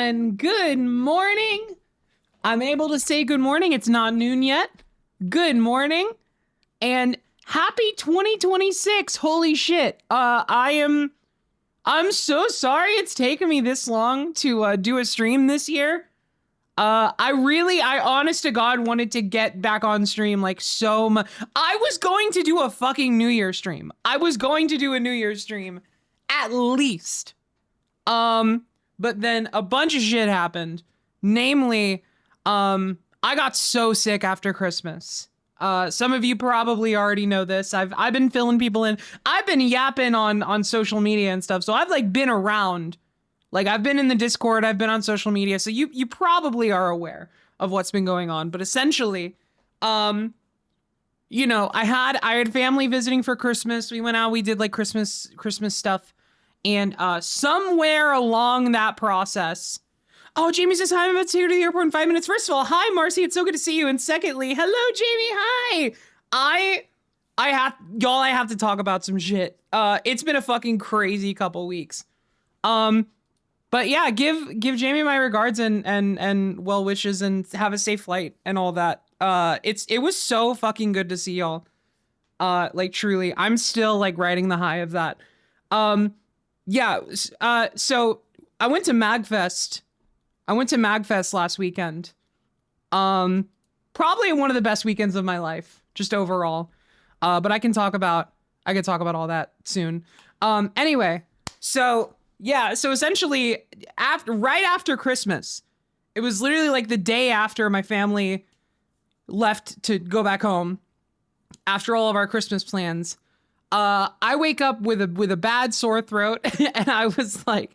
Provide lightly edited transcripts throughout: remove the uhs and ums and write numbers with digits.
everyone. Good morning. I'm able to say good morning. It's not noon yet. Good morning. And happy 2026. Holy shit. I'm so sorry it's taken me this long to do a stream this year. I honest to God wanted to get back on stream like so much. I was going to do a fucking New Year's stream. I was going to do a New Year's stream at least. But then a bunch of shit happened. Namely, I got so sick after Christmas. Some of you probably already know this. I've been filling people in. I've been yapping on social media and stuff. So I've like been around. Like I've been in the Discord, I've been on social media. So you probably are aware of what's been going on. But essentially, you know, I had family visiting for Christmas. We went out, we did like Christmas stuff. And somewhere along that process, oh, Jamie says, hi, I'm about to take her to the airport in 5 minutes. First of all, hi, Marcy. It's so good to see you. And secondly, hello, Jamie. Hi. I have to talk about some shit. It's been a fucking crazy couple weeks. But yeah, give Jamie my regards and well wishes and have a safe flight and all that. It was so fucking good to see y'all. Like truly, I'm still like riding the high of that. Yeah. So I went to MAGFest. Last weekend. Probably one of the best weekends of my life, just overall. But I can talk about all that soon. Anyway, so yeah, so essentially right after Christmas, it was literally like the day after my family left to go back home after all of our Christmas plans. I wake up with a bad sore throat and I was like,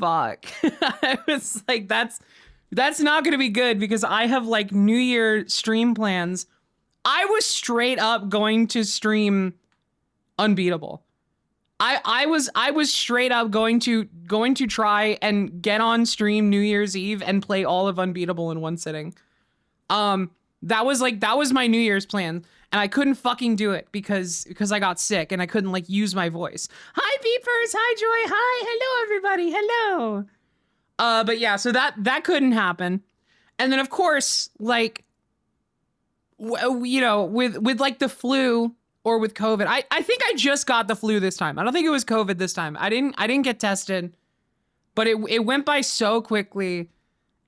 fuck. I was like, that's not going to be good because I have like New Year stream plans. I was straight up going to stream Unbeatable. I was straight up going to try and get on stream New Year's Eve and play all of Unbeatable in one sitting. That was my New Year's plan. And I couldn't fucking do it because I got sick and I couldn't like use my voice. Hi Beepers, hi Joy, hi, hello everybody, hello. But yeah, so that couldn't happen. And then of course, like, you know, with like the flu or with COVID, I think I just got the flu this time. I don't think it was COVID this time. I didn't get tested, but it went by so quickly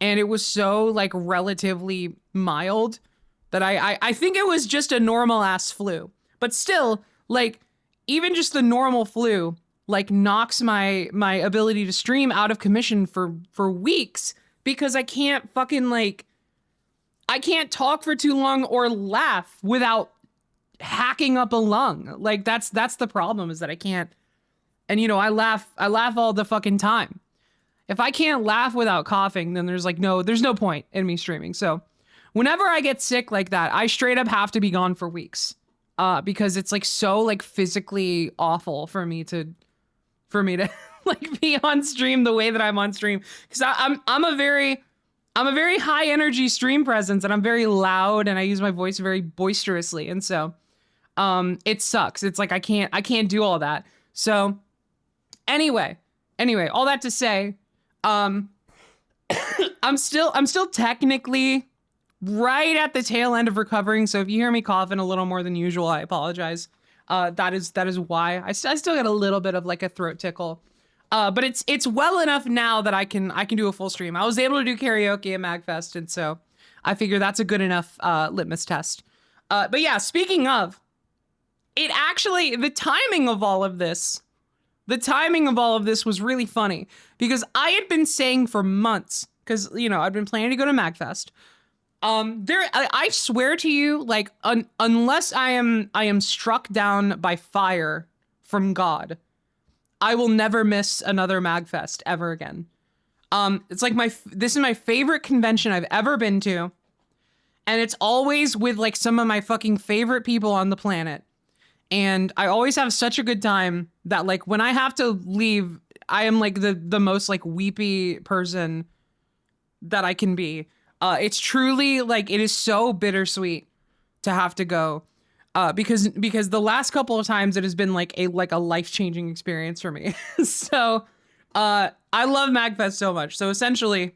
and it was so like relatively mild that I think it was just a normal ass flu. But still, like, even just the normal flu, like, knocks my ability to stream out of commission for weeks because I can't fucking, like, I can't talk for too long or laugh without hacking up a lung. Like, that's the problem, is that I can't. And, you know, I laugh all the fucking time. If I can't laugh without coughing, then there's no point in me streaming. So whenever I get sick like that, I straight up have to be gone for weeks, because it's like so like physically awful for me to like be on stream the way that I'm on stream. Because I'm a very high energy stream presence and I'm very loud and I use my voice very boisterously. And so it sucks. It's like I can't do all that. So anyway, all that to say, I'm still technically right at the tail end of recovering. So if you hear me coughing a little more than usual, I apologize. That is why I still get a little bit of like a throat tickle. But it's well enough now that I can do a full stream. I was able to do karaoke at MAGFest, and so I figure that's a good enough litmus test. But yeah, speaking of, it actually, the timing of all of this was really funny because I had been saying for months, because, you know, I'd been planning to go to MAGFest. I swear to you, like, unless I am struck down by fire from God, I will never miss another MAGFest ever again. It's like this is my favorite convention I've ever been to. And it's always with like some of my fucking favorite people on the planet. And I always have such a good time that like when I have to leave, I am like the most like weepy person that I can be. It's truly like, it is so bittersweet to have to go. Because the last couple of times it has been like a life-changing experience for me. So, I love MAGFest so much. So essentially,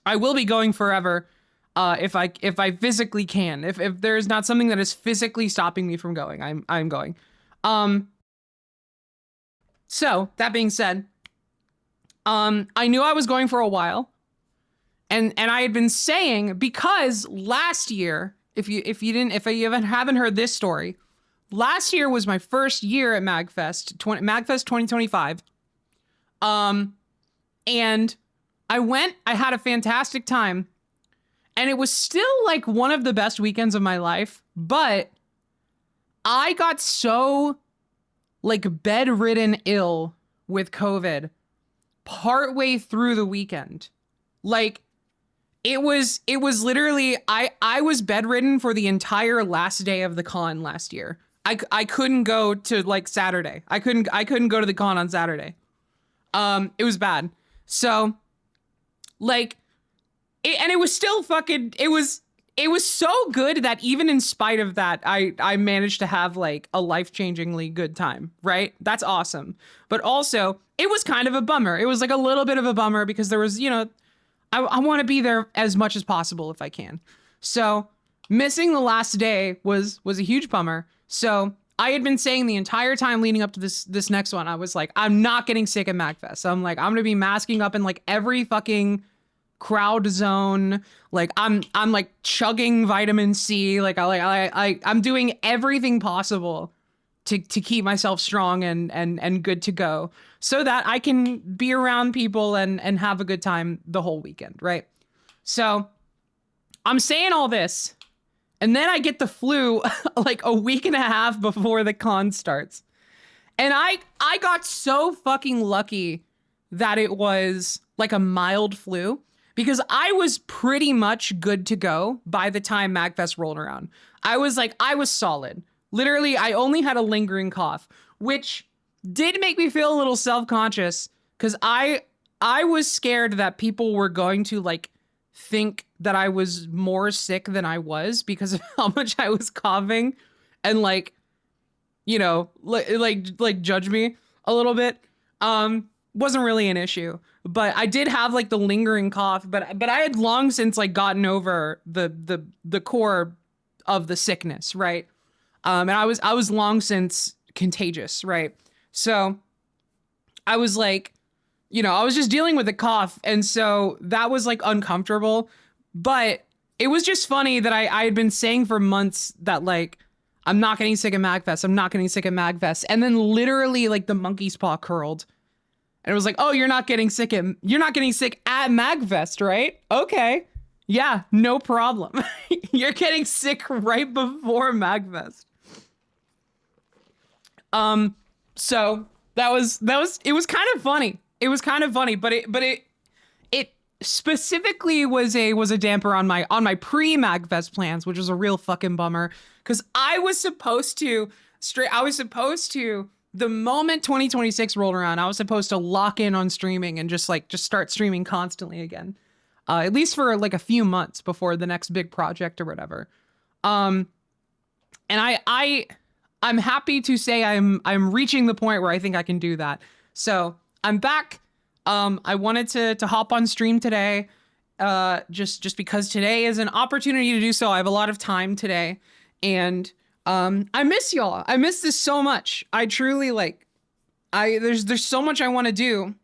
I will be going forever if I physically can. If there's not something that is physically stopping me from going, I'm going. So that being said, I knew I was going for a while, and I had been saying, because last year, if you haven't heard this story, last year was my first year at MAGFest, MAGFest 2025. And I had a fantastic time, and it was still like one of the best weekends of my life, but I got so like bedridden ill with COVID partway through the weekend. Like it was literally, I was bedridden for the entire last day of the con last year. I couldn't go to like Saturday. I couldn't go to the con on Saturday. It was bad. So like, it was still fucking, it was so good that even in spite of that, I managed to have like a life-changingly good time, right? That's awesome. But also, it was kind of a bummer. It was like a little bit of a bummer because there was, I want to be there as much as possible if I can. So missing the last day was a huge bummer. So I had been saying the entire time leading up to this next one, I was like, I'm not getting sick at MAGFest. So I'm like, I'm going to be masking up in like every fucking crowd zone. Like I'm like chugging vitamin C. Like I'm doing everything possible to keep myself strong and good to go so that I can be around people and have a good time the whole weekend. Right. So I'm saying all this, and then I get the flu like a week and a half before the con starts. And I got so fucking lucky that it was like a mild flu, because I was pretty much good to go by the time MAGFest rolled around. I was solid. Literally, I only had a lingering cough, which did make me feel a little self-conscious, because I was scared that people were going to like think that I was more sick than I was because of how much I was coughing, and like, like judge me a little bit. Wasn't really an issue, but I did have like the lingering cough, but I had long since like gotten over the core of the sickness, right? And I was long since contagious, right? So I was like, I was just dealing with a cough, and so that was like uncomfortable. But it was just funny that I had been saying for months that like, I'm not getting sick at MAGFest. I'm not getting sick at MAGFest. And then literally like the monkey's paw curled. And it was like, oh, you're not getting sick at MAGFest, right? Okay. Yeah, no problem. You're getting sick right before MAGFest. So that was it was kind of funny. It was kind of funny, but it specifically was a damper on my pre-MAGFest plans, which was a real fucking bummer, because I was supposed to the moment 2026 rolled around, I was supposed to lock in on streaming and just start streaming constantly again, at least for like a few months before the next big project or whatever. And I'm happy to say I'm reaching the point where I think I can do that. So I'm back. I wanted to hop on stream today, just because today is an opportunity to do so. I have a lot of time today, and I miss y'all. I miss this so much. I truly there's so much I want to do,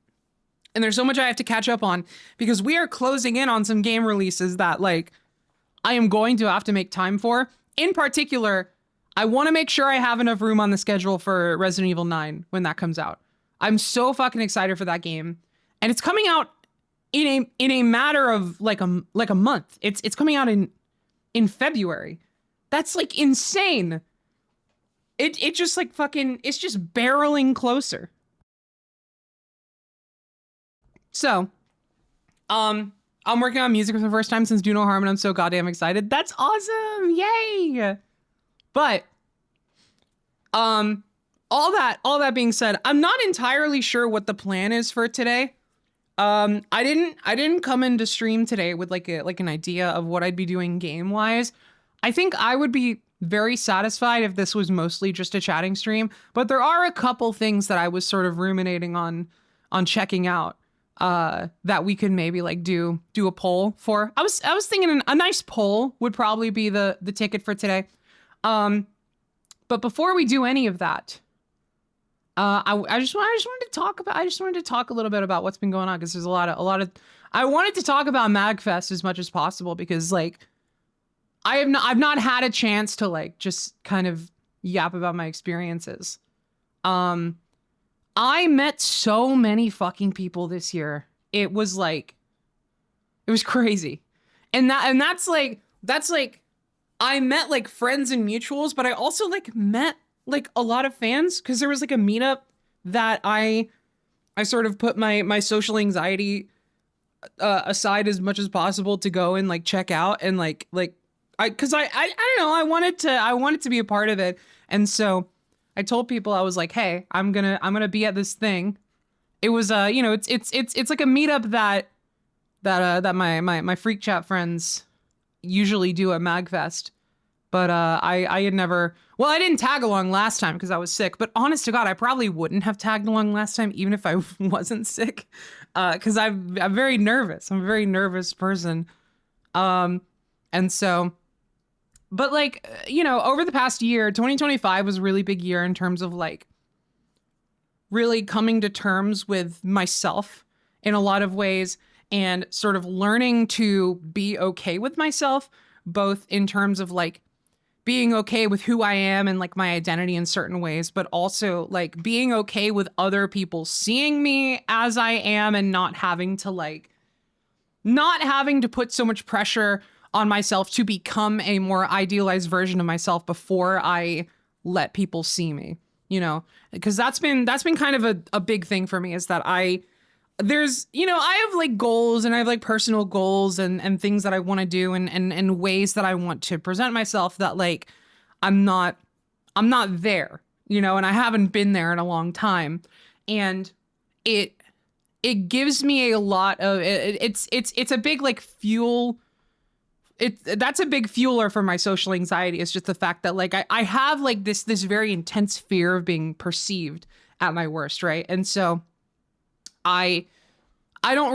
and there's so much I have to catch up on, because we are closing in on some game releases that like I am going to have to make time for. In particular, I want to make sure I have enough room on the schedule for Resident Evil 9 when that comes out. I'm so fucking excited for that game. And it's coming out in a matter of like a month. It's coming out in February. That's like insane. It just like fucking, it's just barreling closer. So, I'm working on music for the first time since Do No Harm, and I'm so goddamn excited. That's awesome. Yay. But all that being said, I'm not entirely sure what the plan is for today. I didn't come into stream today with like an idea of what I'd be doing game wise. I think I would be very satisfied if this was mostly just a chatting stream, but there are a couple things that I was sort of ruminating on checking out. that we could maybe like do a poll for. I was thinking a nice poll would probably be the ticket for today. But before we do any of that, I just wanted to talk a little bit about what's been going on, because there's a lot of I wanted to talk about MAGFest as much as possible, because like I've not had a chance to like just kind of yap about my experiences. I met so many fucking people this year. It was crazy. And that's like I met like friends and mutuals, but I also like met like a lot of fans, because there was like a meetup that I sort of put my social anxiety aside as much as possible to go and like check out, and like I don't know, I wanted to be a part of it. And so I told people, I was like, hey, I'm gonna be at this thing. It was you know, it's like a meetup that my freak chat friends usually do at MAGFest. But I had never, well, I didn't tag along last time because I was sick, but honest to God, I probably wouldn't have tagged along last time even if I wasn't sick, because I'm very nervous. I'm a very nervous person. And so, but like, you know, over the past year, 2025 was a really big year in terms of like really coming to terms with myself in a lot of ways, and sort of learning to be okay with myself, both in terms of like being okay with who I am and like my identity in certain ways, but also like being okay with other people seeing me as I am, and not having to put so much pressure on myself to become a more idealized version of myself before I let people see me, you know, because that's been kind of a big thing for me, is that there's, you know, I have like goals, and I have like personal goals and things that I want to do, and ways that I want to present myself that like, I'm not there, you know, and I haven't been there in a long time. And it gives me a lot of, it's a big like fuel. That's a big fueler for my social anxiety. It's just the fact that like, I have like this very intense fear of being perceived at my worst. Right. And so I don't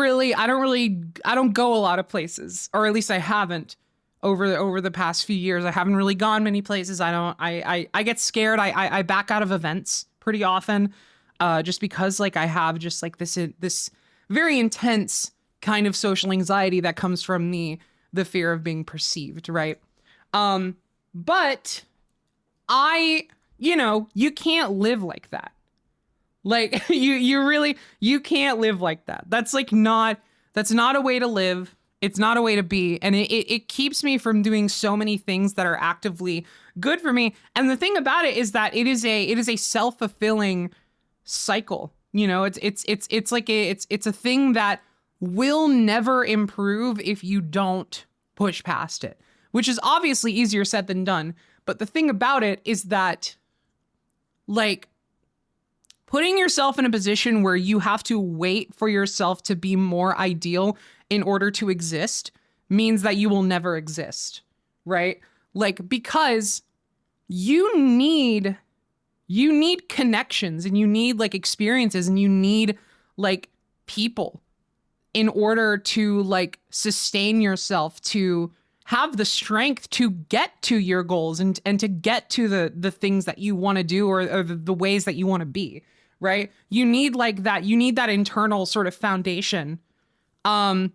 go a lot of places, or at least I haven't over the past few years. I haven't really gone many places. I get scared. I back out of events pretty often, just because like I have just like this very intense kind of social anxiety that comes from the fear of being perceived. Right. But you know, you can't live like that. Like you can't live like that. That's not a way to live. It's not a way to be. And it keeps me from doing so many things that are actively good for me. And the thing about it is that it is a self-fulfilling cycle. You know, it's a thing that will never improve if you don't push past it, which is obviously easier said than done. But the thing about it is that like, putting yourself in a position where you have to wait for yourself to be more ideal in order to exist means that you will never exist, right? Like, because you need connections, and you need like experiences, and you need like people in order to like sustain yourself, to have the strength to get to your goals, and to get to the things that you want to do, or the ways that you want to be. Right? You need like that. You need that internal sort of foundation. And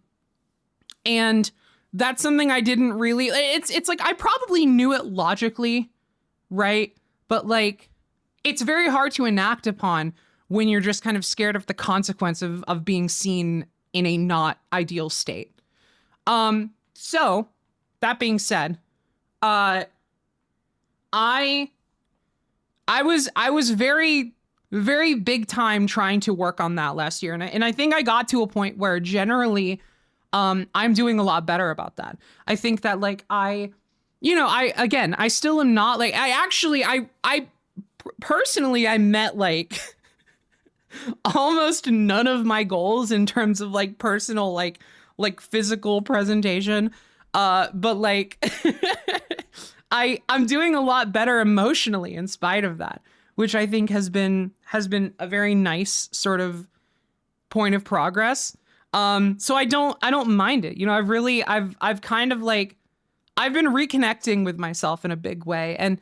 that's something I didn't really, it's like, I probably knew it logically. Right. But like, it's very hard to enact upon when you're just kind of scared of the consequence of being seen in a not ideal state. So that being said, I was very big time trying to work on that last year. And I think I got to a point where generally, I'm doing a lot better about that. I think that like, I still am not like, I personally, I met like almost none of my goals in terms of like personal, like physical presentation. But like, I'm doing a lot better emotionally in spite of that, which I think has been a very nice sort of point of progress. So I don't mind it. You know, I've kind of like, I've been reconnecting with myself in a big way. And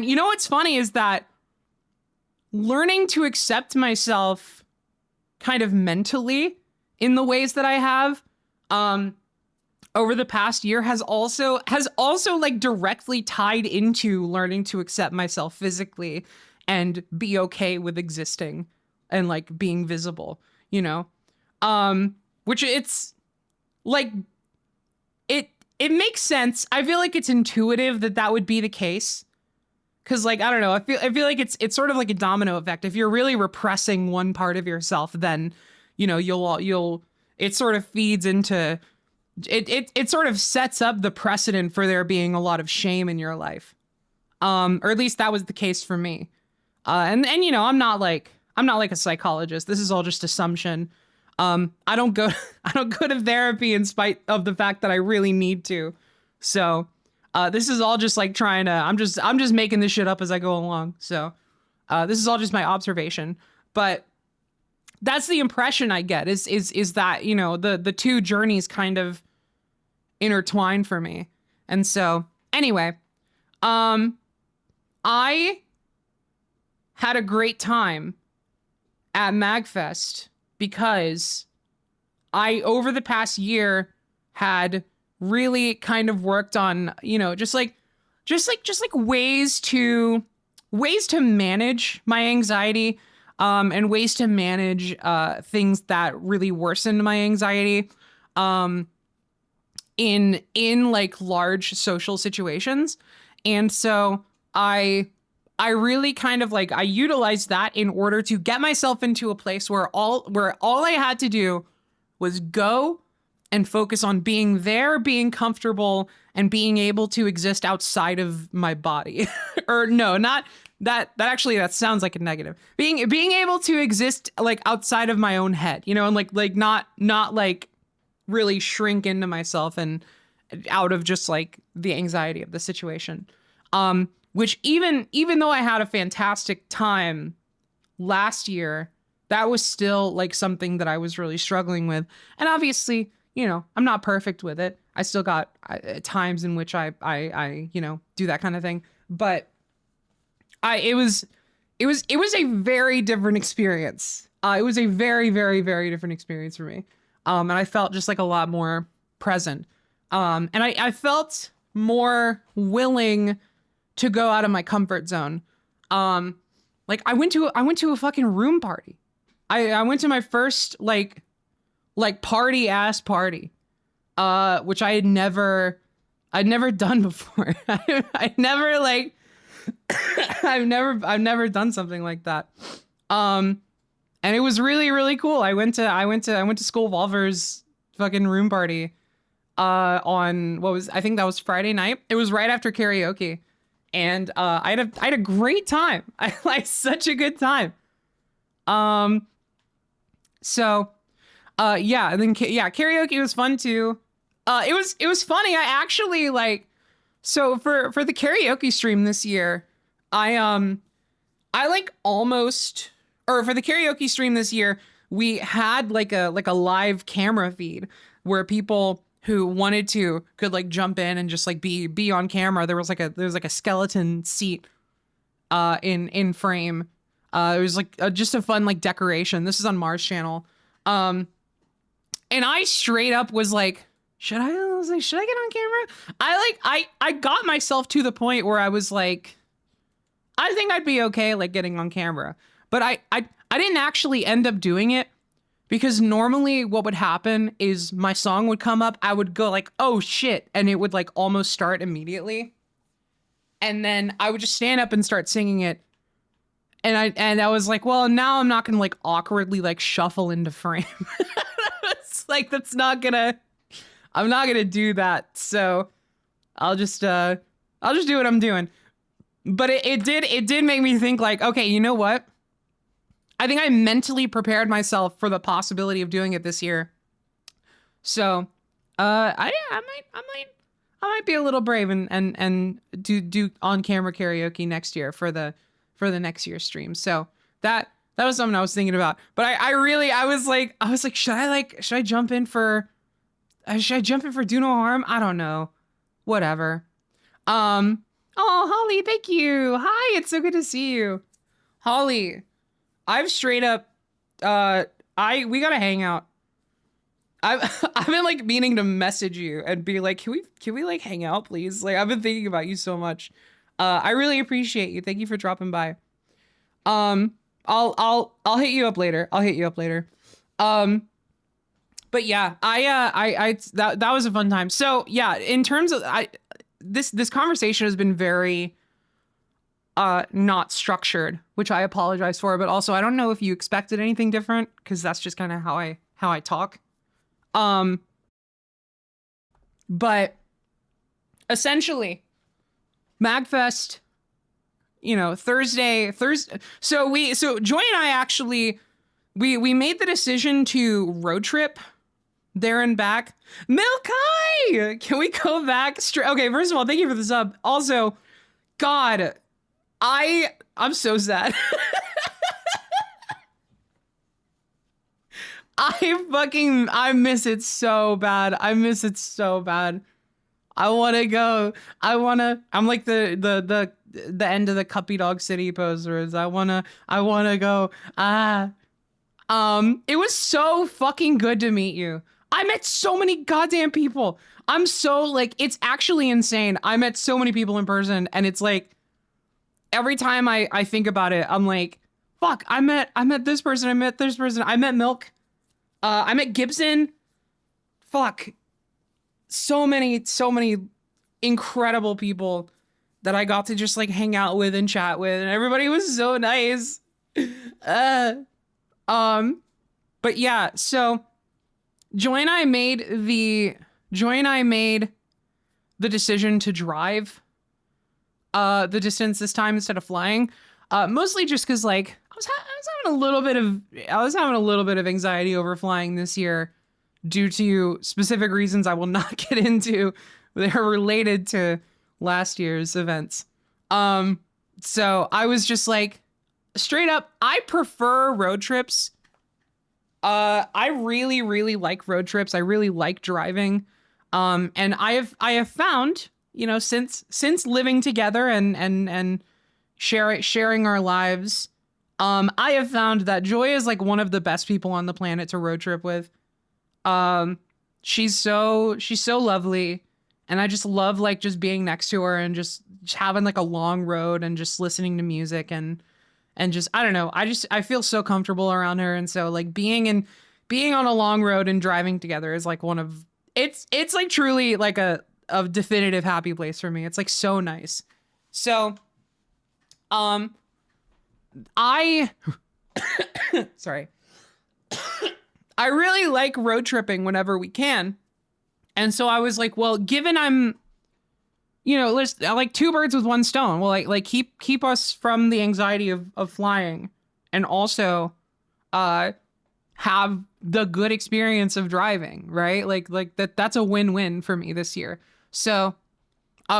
you know, what's funny is that learning to accept myself kind of mentally in the ways that I have, over the past year has also like directly tied into learning to accept myself physically and be okay with existing and like being visible, you know? Which it's like, it makes sense. I feel like it's intuitive that would be the case. Cause like, I don't know, I feel like it's sort of like a domino effect. If you're really repressing one part of yourself, then, you know, it sort of feeds into, it sort of sets up the precedent for there being a lot of shame in your life. Or at least that was the case for me. And you know, I'm not like a psychologist. This is all just assumption. I don't go to therapy in spite of the fact that I really need to. So, this is all just like I'm just making this shit up as I go along. So, this is all just my observation, but that's the impression I get is that, you know, the two journeys kind of intertwine for me. And so anyway, I had a great time at MAGFest because I, over the past year, had really kind of worked on, you know, just like ways to manage my anxiety, and ways to manage things that really worsened my anxiety, in like large social situations. And so I really kind of like, I utilized that in order to get myself into a place where all I had to do was go and focus on being there, being comfortable, and being able to exist outside of my body. Or no, not that actually, that sounds like a negative. Being able to exist like outside of my own head, you know, and like not like really shrink into myself and out of just like the anxiety of the situation. Which even though I had a fantastic time last year, that was still like something that I was really struggling with. And obviously, you know, I'm not perfect with it. I still got times in which I you know, do that kind of thing. But it was a very different experience. It was a very, very, very different experience for me. And I felt just like a lot more present. And I felt more willing to go out of my comfort zone. Like I went to a fucking room party. I went to my first like party ass party, which I'd never done before. I've never done something like that. And it was really, really cool. I went to Skull Volver's fucking room party, on I think that was Friday night. It was right after karaoke. And, I had a great time. I had such a good time. So, yeah, and then, karaoke was fun too. It was funny. I actually so for the karaoke stream this year, I like almost, or for the karaoke stream this year, we had like a live camera feed where people who wanted to could like jump in and just like be on camera. There was like a skeleton seat in frame. It was like just a fun like decoration. This is on Mars Channel. And I straight up was like, should I get on camera? I got myself to the point where I was like, I think I'd be okay like getting on camera. But I didn't actually end up doing it. Because normally what would happen is my song would come up, I would go like, oh shit, and it would like almost start immediately. And then I would just stand up and start singing it. And I was like, well, now I'm not gonna like awkwardly like shuffle into frame. It's like, I'm not gonna do that. So I'll just do what I'm doing. But it did make me think like, okay, you know what? I think I mentally prepared myself for the possibility of doing it this year. So, I might be a little brave and do on camera karaoke next year for the next year's stream. So that That was something I was thinking about. But I was like, should I jump in for do no harm? I don't know. Whatever. Oh, Holly, thank you. Hi, it's so good to see you. Holly, I've straight up, we gotta hang out. I've been like meaning to message you and be like, can we like hang out, please? Like, I've been thinking about you so much. I really appreciate you. Thank you for dropping by. I'll hit you up later. But yeah, that was a fun time. So yeah, in terms of this conversation has been very not structured, which I apologize for, but also I don't know if you expected anything different, because that's just kind of how I talk. But essentially, MAGFest, Thursday. So Joy and I actually, we made the decision to road trip there and back. Milkai, can we go back straight? Okay, first of all, thank you for the sub. Also, God, I'm so sad. I miss it so bad. I want to go. I'm like the end of the Cuppy Dog City posters. I want to go. It was so fucking good to meet you. I met so many goddamn people. I'm so like, it's actually insane. I met so many people in person, and it's like, every time I think about it, I'm like, fuck, I met this person. I met this person. I met Milk. I met Gibson. Fuck. So many incredible people that I got to just like hang out with and chat with, and everybody was so nice. But yeah, so Joy and I made the decision to drive the distance this time instead of flying. Mostly just because like I was having a little bit of anxiety over flying this year due to specific reasons I will not get into. They're related to last year's events. So I was just like, straight up, I prefer road trips. I really, really like road trips. I really like driving. And I have found, since living together and sharing our lives, I have found that Joy is like one of the best people on the planet to road trip with. She's so lovely, and I just love like just being next to her and just having like a long road and just listening to music and just, I don't know, I feel so comfortable around her. And so like being on a long road and driving together is like it's like truly like a definitive happy place for me. It's like so nice. So I sorry. I really like road tripping whenever we can. And so I was like, well, given I'm, let's like two birds with one stone. Well, like keep us from the anxiety of flying, and also have the good experience of driving, right? Like that's a win-win for me this year. So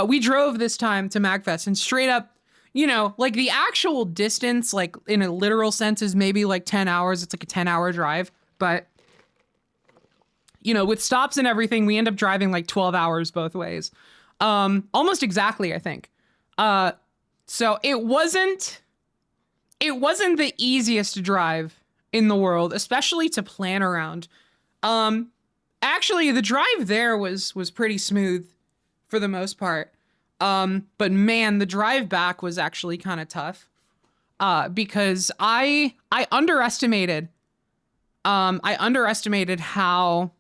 we drove this time to MAGFest, and straight up, like the actual distance, like in a literal sense, is maybe like 10 hours. It's like a 10-hour drive. But, with stops and everything, we end up driving like 12 hours both ways. Almost exactly, I think. So it wasn't the easiest drive in the world, especially to plan around. Actually, the drive there was pretty smooth for the most part. But man, the drive back was actually kind of tough. Because I underestimated how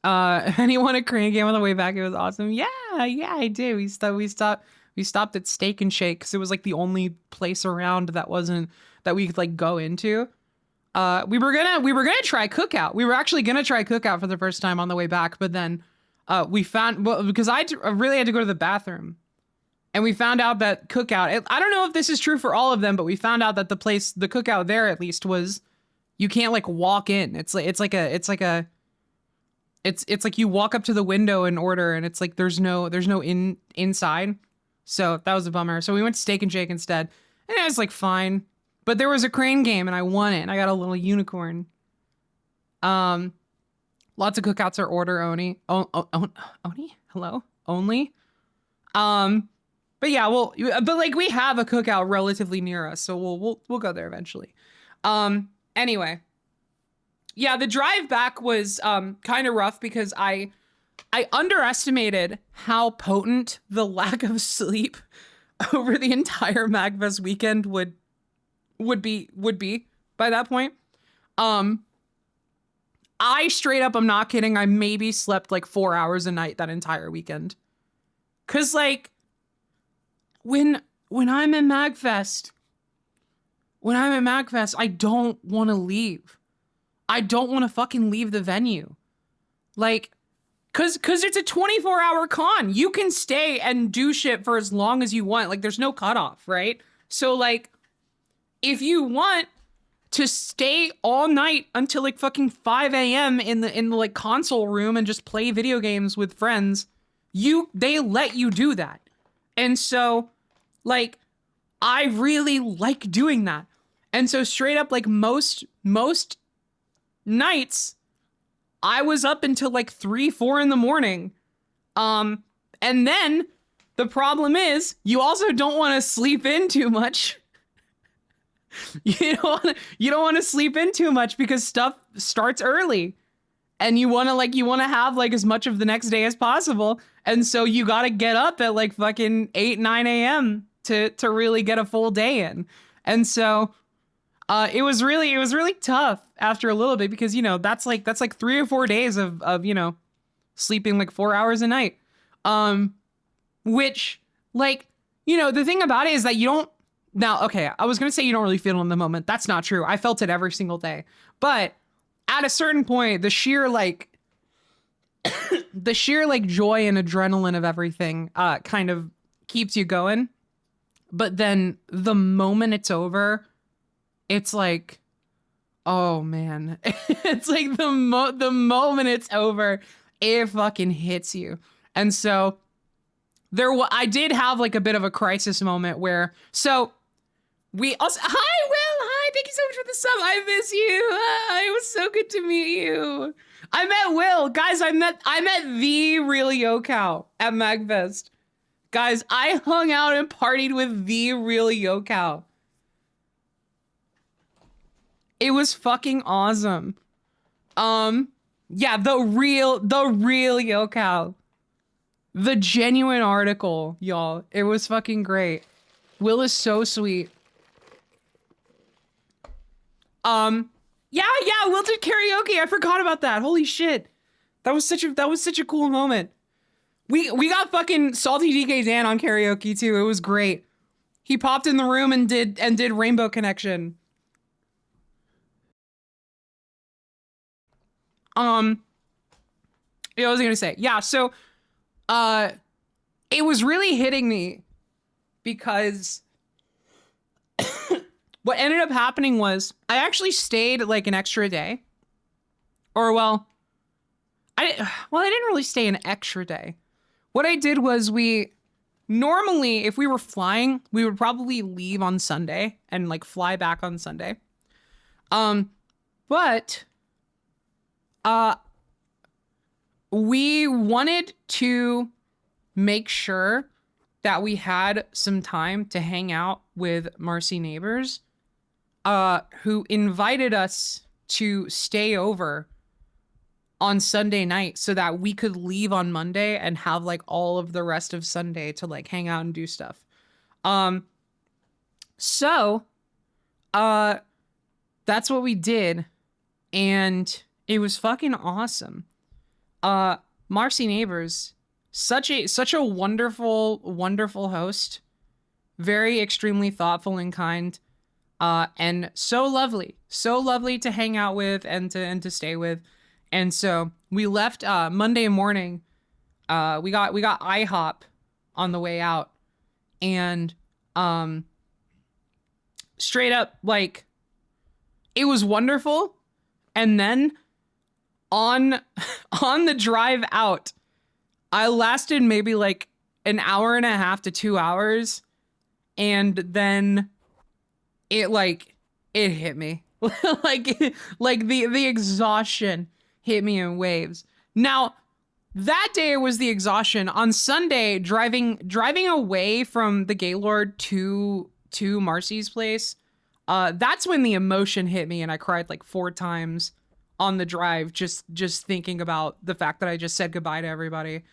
anyone at Korean game on the way back. It was awesome. Yeah, I did. We stopped at Steak and Shake because it was like the only place around that we could like go into. We were gonna try Cookout. We were actually gonna try Cookout for the first time on the way back, but then we found, because I really had to go to the bathroom, and we found out that Cookout, I don't know if this is true for all of them, but we found out that the Cookout there at least was, you can't like walk in. It's like you walk up to the window and order, and it's like there's no inside. So that was a bummer. So we went to Steak and Shake instead, and it was like fine. But there was a crane game and I won it and I got a little unicorn. Lots of cookouts are order only. Oni? Hello? Only? But yeah, but like we have a cookout relatively near us, so we'll go there eventually. Anyway. Yeah, the drive back was kind of rough because I underestimated how potent the lack of sleep over the entire MAGFest weekend would be by that point. I straight up, I'm not kidding, I maybe slept like 4 hours a night that entire weekend. Cause like when I'm at MAGFest, I don't want to leave. I don't want to fucking leave the venue. Like, cause it's a 24-hour con. You can stay and do shit for as long as you want. Like, there's no cutoff, right? So like, if you want to stay all night until like fucking 5 a.m. in the like console room and just play video games with friends, they let you do that. And so like, I really like doing that. And so straight up, like most nights I was up until like 3-4 in the morning. And then the problem is you also don't want to sleep in too much. You don't want to sleep in too much because stuff starts early and you want to have like as much of the next day as possible. And so you got to get up at like fucking 8-9 a.m. to really get a full day in. And so it was really tough after a little bit because, you know, that's like 3 or 4 days of, you know, sleeping like 4 hours a night. Which like, you know, the thing about it is that you don't now, okay, I was going to say you don't really feel it in the moment. That's not true. I felt it every single day. But at a certain point, the sheer like joy and adrenaline of everything kind of keeps you going. But then the moment it's over, it's like, oh man, it's like the moment it's over, it fucking hits you. And so I did have like a bit of a crisis moment where, so we also, hi Will, hi, thank you so much for the sub, I miss you, it was so good to meet you. I met Will, guys, I met the real Yokow at MAGFest. Guys, I hung out and partied with the real Yokow. It was fucking awesome. Yeah, the real Yokow. The genuine article, y'all. It was fucking great. Will is so sweet. Yeah, Will did karaoke. I forgot about that. Holy shit. That was such a cool moment. We got fucking Salty DK Dan on karaoke too. It was great. He popped in the room and did Rainbow Connection. Yeah, what was I gonna say? Yeah, so it was really hitting me because what ended up happening was I actually stayed like an extra day. Or well, I didn't really stay an extra day. What I did was normally, if we were flying, we would probably leave on Sunday and like fly back on Sunday. But we wanted to make sure that we had some time to hang out with Marcy Neighbors, who invited us to stay over on Sunday night so that we could leave on Monday and have like all of the rest of Sunday to like hang out and do stuff. So that's what we did. And it was fucking awesome. Marcy Neighbors, such a wonderful host, very extremely thoughtful and kind, and so lovely to hang out with and to stay with. And so we left Monday morning. We got IHOP on the way out, and straight up like it was wonderful. And then on the drive out, I lasted maybe like an hour and a half to 2 hours, and then it like it hit me. like the exhaustion hit me in waves. Now, that day was the exhaustion. On Sunday, driving away from the Gaylord to Marcy's place, that's when the emotion hit me and I cried like 4 times on the drive, just thinking about the fact that I just said goodbye to everybody.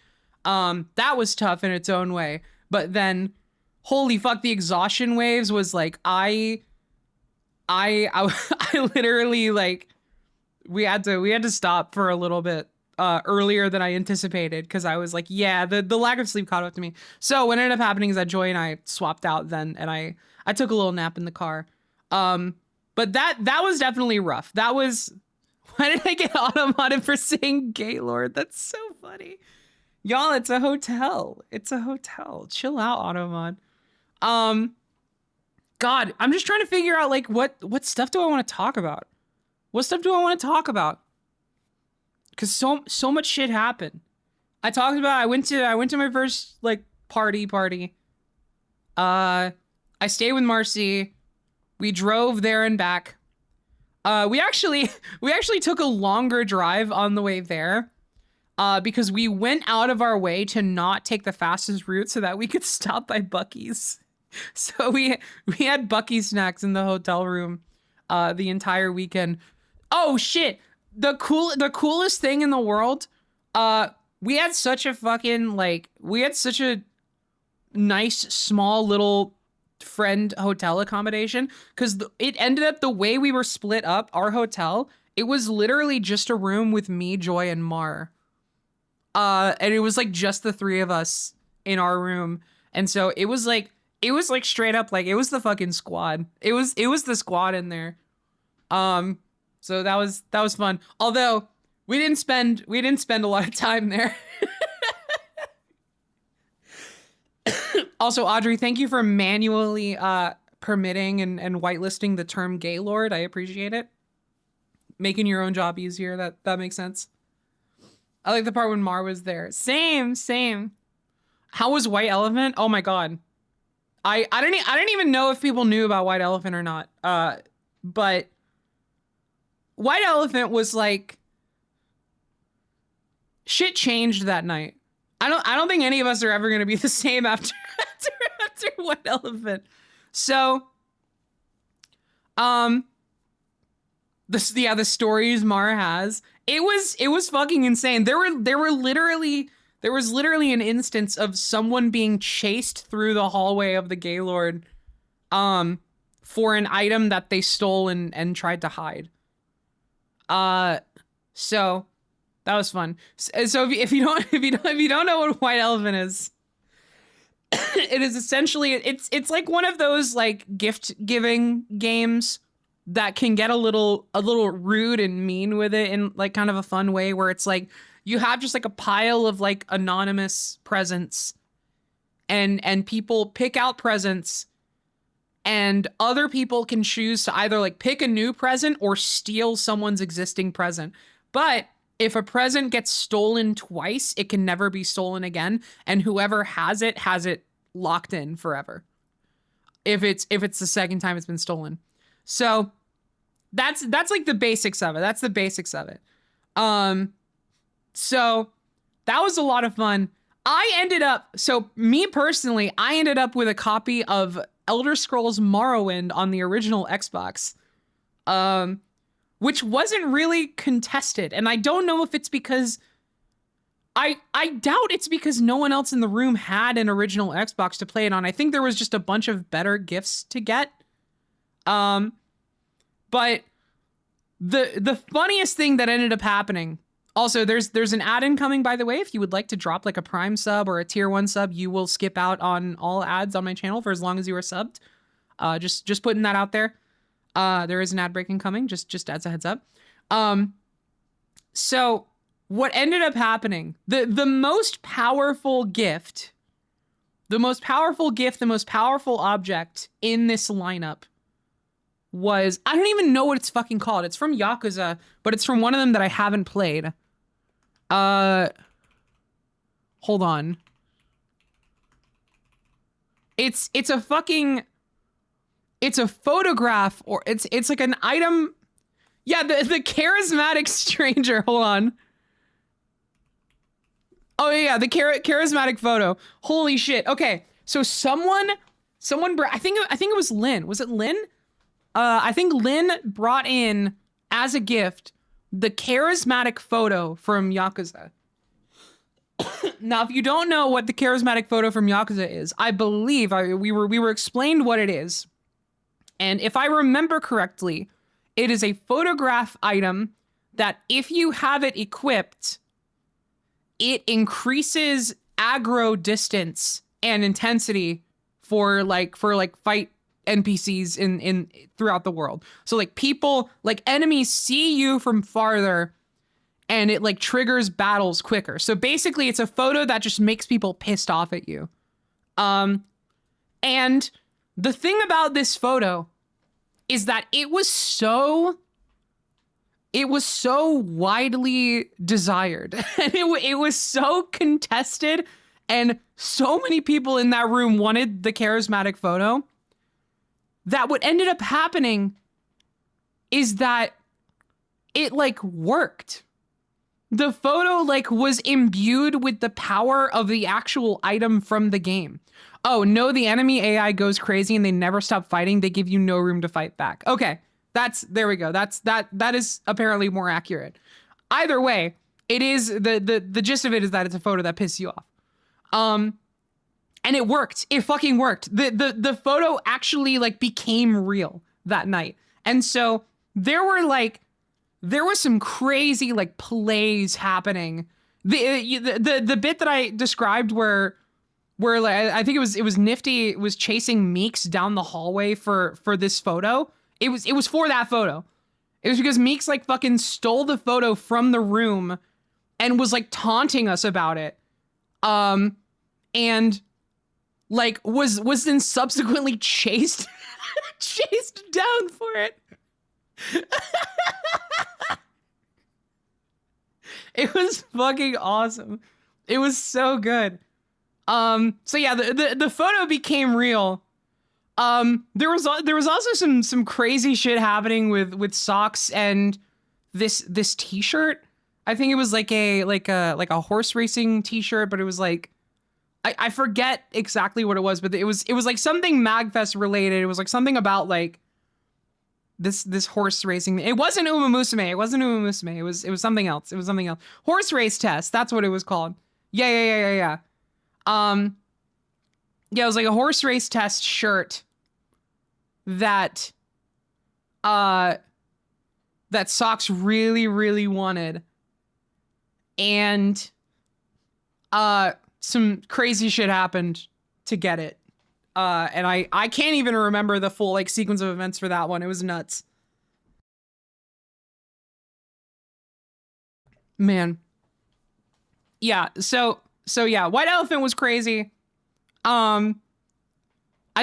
That was tough in its own way. But then, holy fuck, the exhaustion waves was like, I literally, like, we had to stop for a little bit earlier than I anticipated, because I was like, yeah, the lack of sleep caught up to me. So what ended up happening is that Joy and I swapped out then, and I took a little nap in the car. But that was definitely rough. That was, why did I get automated for saying Gaylord? That's so funny. Y'all, it's a hotel. It's a hotel. Chill out, Automod. God, I'm just trying to figure out, like, what stuff do I want to talk about? What stuff do I want to talk about? Because so much shit happened. I talked about, I went to my first, like, party. I stayed with Marcy. We drove there and back. We actually took a longer drive on the way there. Because we went out of our way to not take the fastest route so that we could stop by Buc-ee's. So we had Buc-ee snacks in the hotel room the entire weekend. Oh shit. The coolest thing in the world. We had such a nice small little friend hotel accommodation, because it ended up, the way we were split up, our hotel, it was literally just a room with me, Joy, and Mar. And it was like just the 3 of us in our room. And so it was like straight up, like, it was the fucking squad. It was the squad in there. So that was fun. Although we didn't spend a lot of time there. Also, Audrey, thank you for manually permitting and whitelisting the term Gaylord. I appreciate it. Making your own job easier. That makes sense. I like the part when Mar was there. Same. How was White Elephant? Oh my god. I didn't even know if people knew about White Elephant or not. But White Elephant was like, shit changed that night. I don't think any of us are ever gonna be the same after White Elephant. So, the stories Mara has, it was fucking insane. There was literally an instance of someone being chased through the hallway of the Gaylord, for an item that they stole and tried to hide. So that was fun. So if you don't know what White Elephant is, it is essentially, it's like one of those like gift giving games that can get a little rude and mean with it in like kind of a fun way, where it's like you have just like a pile of like anonymous presents, and people pick out presents, and other people can choose to either like pick a new present or steal someone's existing present. But if a present gets stolen twice, it can never be stolen again, and whoever has it locked in forever. If it's the second time it's been stolen. So that's like the basics of it. That's the basics of it. So that was a lot of fun. Me personally, I ended up with a copy of Elder Scrolls Morrowind on the original Xbox. Which wasn't really contested. And I don't know if it's because I doubt it's because no one else in the room had an original Xbox to play it on. I think there was just a bunch of better gifts to get. But the funniest thing that ended up happening, also there's an add-in coming, by the way. If you would like to drop like a Prime sub or a Tier 1 sub, you will skip out on all ads on my channel for as long as you are subbed. Just putting that out there. There is an ad break incoming, just as a heads up. So what ended up happening, the most powerful gift, the most powerful object in this lineup was, I don't even know what it's fucking called. It's from Yakuza, but it's from one of them that I haven't played. Hold on. It's a fucking, it's a photograph, or it's like an item. Yeah, the charismatic stranger. Hold on. Oh yeah, the charismatic photo. Holy shit. Okay, so someone, I think it was Lynn. Was it Lynn? I think Lynn brought in as a gift the charismatic photo from Yakuza. Now, if you don't know what the charismatic photo from Yakuza is, I believe we were explained what it is. And if I remember correctly, it is a photograph item that if you have it equipped, it increases aggro distance and intensity for fight NPCs in throughout the world. So like people, like enemies see you from farther, and it like triggers battles quicker. So basically it's a photo that just makes people pissed off at you. And the thing about this photo is that it was so widely desired, and it was so contested, and so many people in that room wanted the charismatic photo, that what ended up happening is that it like worked. The photo like was imbued with the power of the actual item from the game. Oh no, the enemy AI goes crazy and they never stop fighting. They give you no room to fight back. Okay, there we go. That is apparently more accurate. Either way, it is the gist of it is that it's a photo that pisses you off. And it worked. It fucking worked. The photo actually like became real that night. And so there was some crazy like plays happening. The bit that I described where like I think it was Nifty was chasing Meeks down the hallway for this photo. It was for that photo. It was because Meeks like fucking stole the photo from the room and was like taunting us about it. And like was then subsequently chased down for it. It was fucking awesome. It was so good. So yeah, the photo became real. There was also some crazy shit happening with socks and this t-shirt. I think it was like a horse racing t-shirt, but it was like I forget exactly what it was, but it was like something MAGFest related. It was like something about like this horse racing. It wasn't Uma Musume. It wasn't Uma Musume. It was something else. It was something else. Horse race test. That's what it was called. Yeah. Yeah, it was like a horse race test shirt that Socks really, really wanted. And some crazy shit happened to get it. And I can't even remember the full like sequence of events for that one. It was nuts. Man. Yeah, so yeah, White Elephant was crazy. I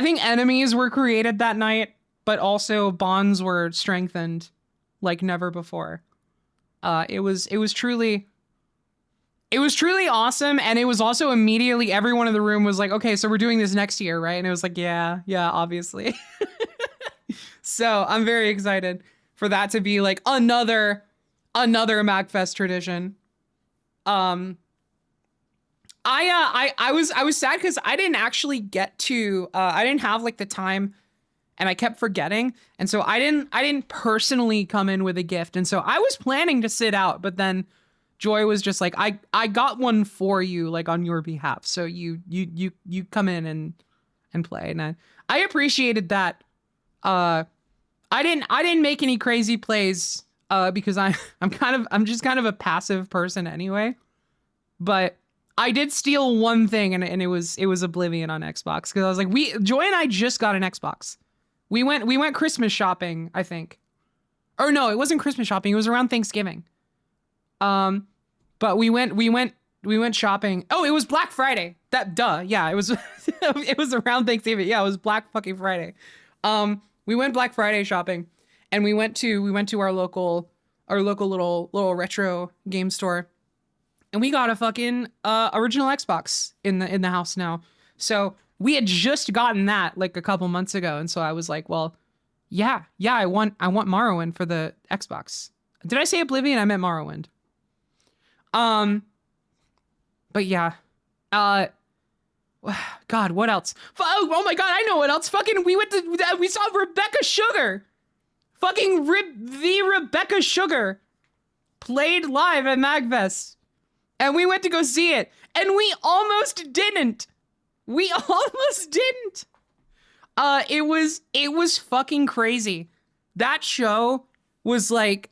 think enemies were created that night, but also bonds were strengthened like never before. It was truly awesome, and it was also immediately everyone in the room was like, okay, so we're doing this next year, right? And it was like, yeah, obviously. So I'm very excited for that to be like another MAGFest tradition. I was sad because I didn't actually get to I didn't have like the time, and I kept forgetting, and so I didn't personally come in with a gift, and so I was planning to sit out, but then Joy was just like, I got one for you, like on your behalf, so you come in and play, and I appreciated that. I didn't make any crazy plays because I'm just kind of a passive person anyway, but I did steal one thing, and it was Oblivion on Xbox, because I was like, Joy and I just got an Xbox. We went Christmas shopping, I think. Or no, it wasn't Christmas shopping. It was around Thanksgiving. But we went shopping. Oh, it was Black Friday. Yeah, it was it was around Thanksgiving. Yeah, it was Black fucking Friday. We went Black Friday shopping, and we went to our local little retro game store. And we got a fucking original Xbox in the house now. So we had just gotten that like a couple months ago. And so I was like, well, yeah, I want Morrowind for the Xbox. Did I say Oblivion? I meant Morrowind. But yeah, God, what else? Oh my God, I know what else. Fucking, we saw Rebecca Sugar. Fucking the Rebecca Sugar played live at MAGFest. And we went to go see it. And we almost didn't. We almost didn't. It was fucking crazy. That show was like,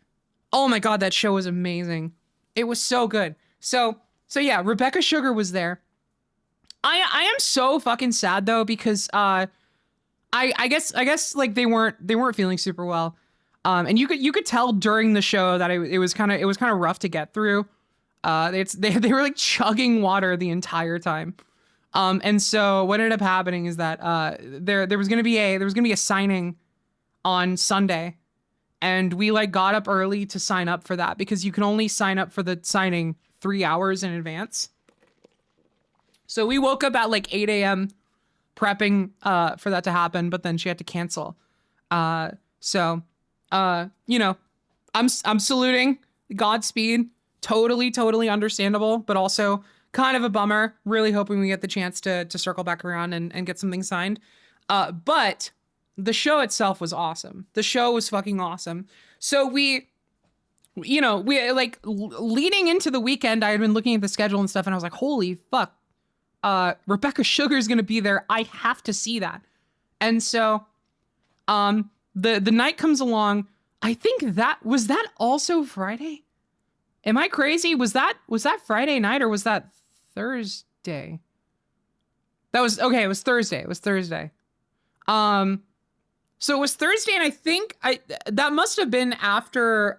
oh my God, that show was amazing. It was so good. So yeah, Rebecca Sugar was there. I am so fucking sad though, because I guess like they weren't feeling super well. And you could tell during the show that it was kind of rough to get through. They were like chugging water the entire time. And so what ended up happening is that there was gonna be a signing on Sunday, and we like got up early to sign up for that because you can only sign up for the signing 3 hours in advance. So we woke up at like 8 a.m. prepping for that to happen, but then she had to cancel. So you know, I'm saluting, Godspeed, totally understandable, but also kind of a bummer. Really hoping we get the chance to circle back around and get something signed. But the show itself was awesome. The show was fucking awesome. So we like leading into the weekend, I had been looking at the schedule and stuff, and I was like, holy fuck, Rebecca Sugar is gonna be there. I have to see that. And so the night comes along. I think that was also Friday. Am I crazy? Was that Friday night or was that Thursday? That was okay. It was Thursday. So it was Thursday, and I think that must have been after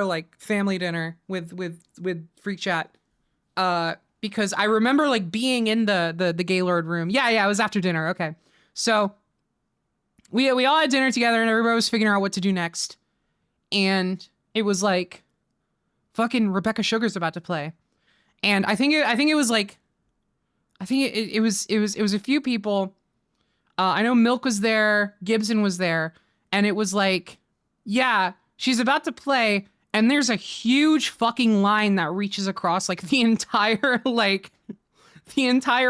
like family dinner with Freak Chat. Because I remember like being in the Gaylord room. Yeah, it was after dinner. Okay. So we all had dinner together and everybody was figuring out what to do next. And it was like fucking Rebecca Sugar's about to play. And I think it was like, it was a few people. I know Milk was there, Gibson was there, and it was like, yeah, she's about to play, and there's a huge fucking line that reaches across like the entire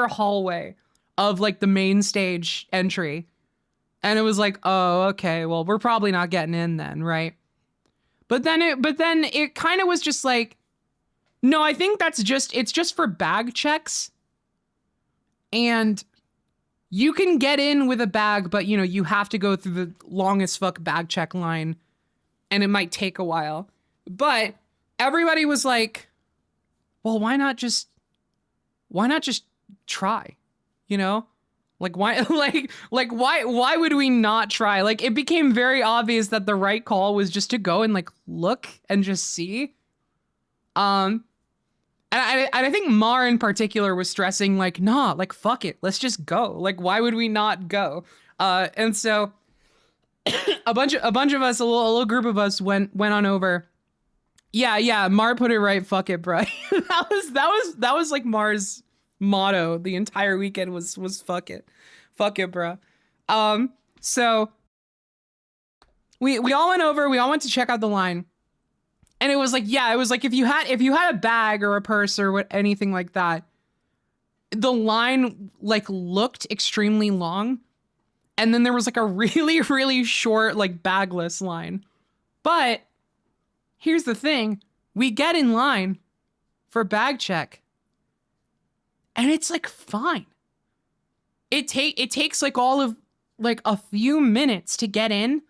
hallway of like the main stage entry. And it was like, oh, okay, well, we're probably not getting in then, right? But then it kind of was just like, no, I think it's just for bag checks. And you can get in with a bag, but you have to go through the longest fuck bag check line, and it might take a while. But everybody was like, well, why not just try? Like why why would we not try? Like it became very obvious that the right call was just to go and like look and just see. And I think Mar in particular was stressing like, nah, like fuck it, let's just go. Like why would we not go? And so a bunch of us, a little group of us went on over. Yeah, Mar put it right. Fuck it, bro. that was like Mar's motto the entire weekend was fuck it, bro. So we all went over. We all went to check out the line. And it was like, yeah, it was like if you had a bag or a purse or anything like that, the line like looked extremely long. And then there was like a really, really short, like bagless line. But here's the thing. We get in line for bag check. And it's like fine. It takes like all of like a few minutes to get in.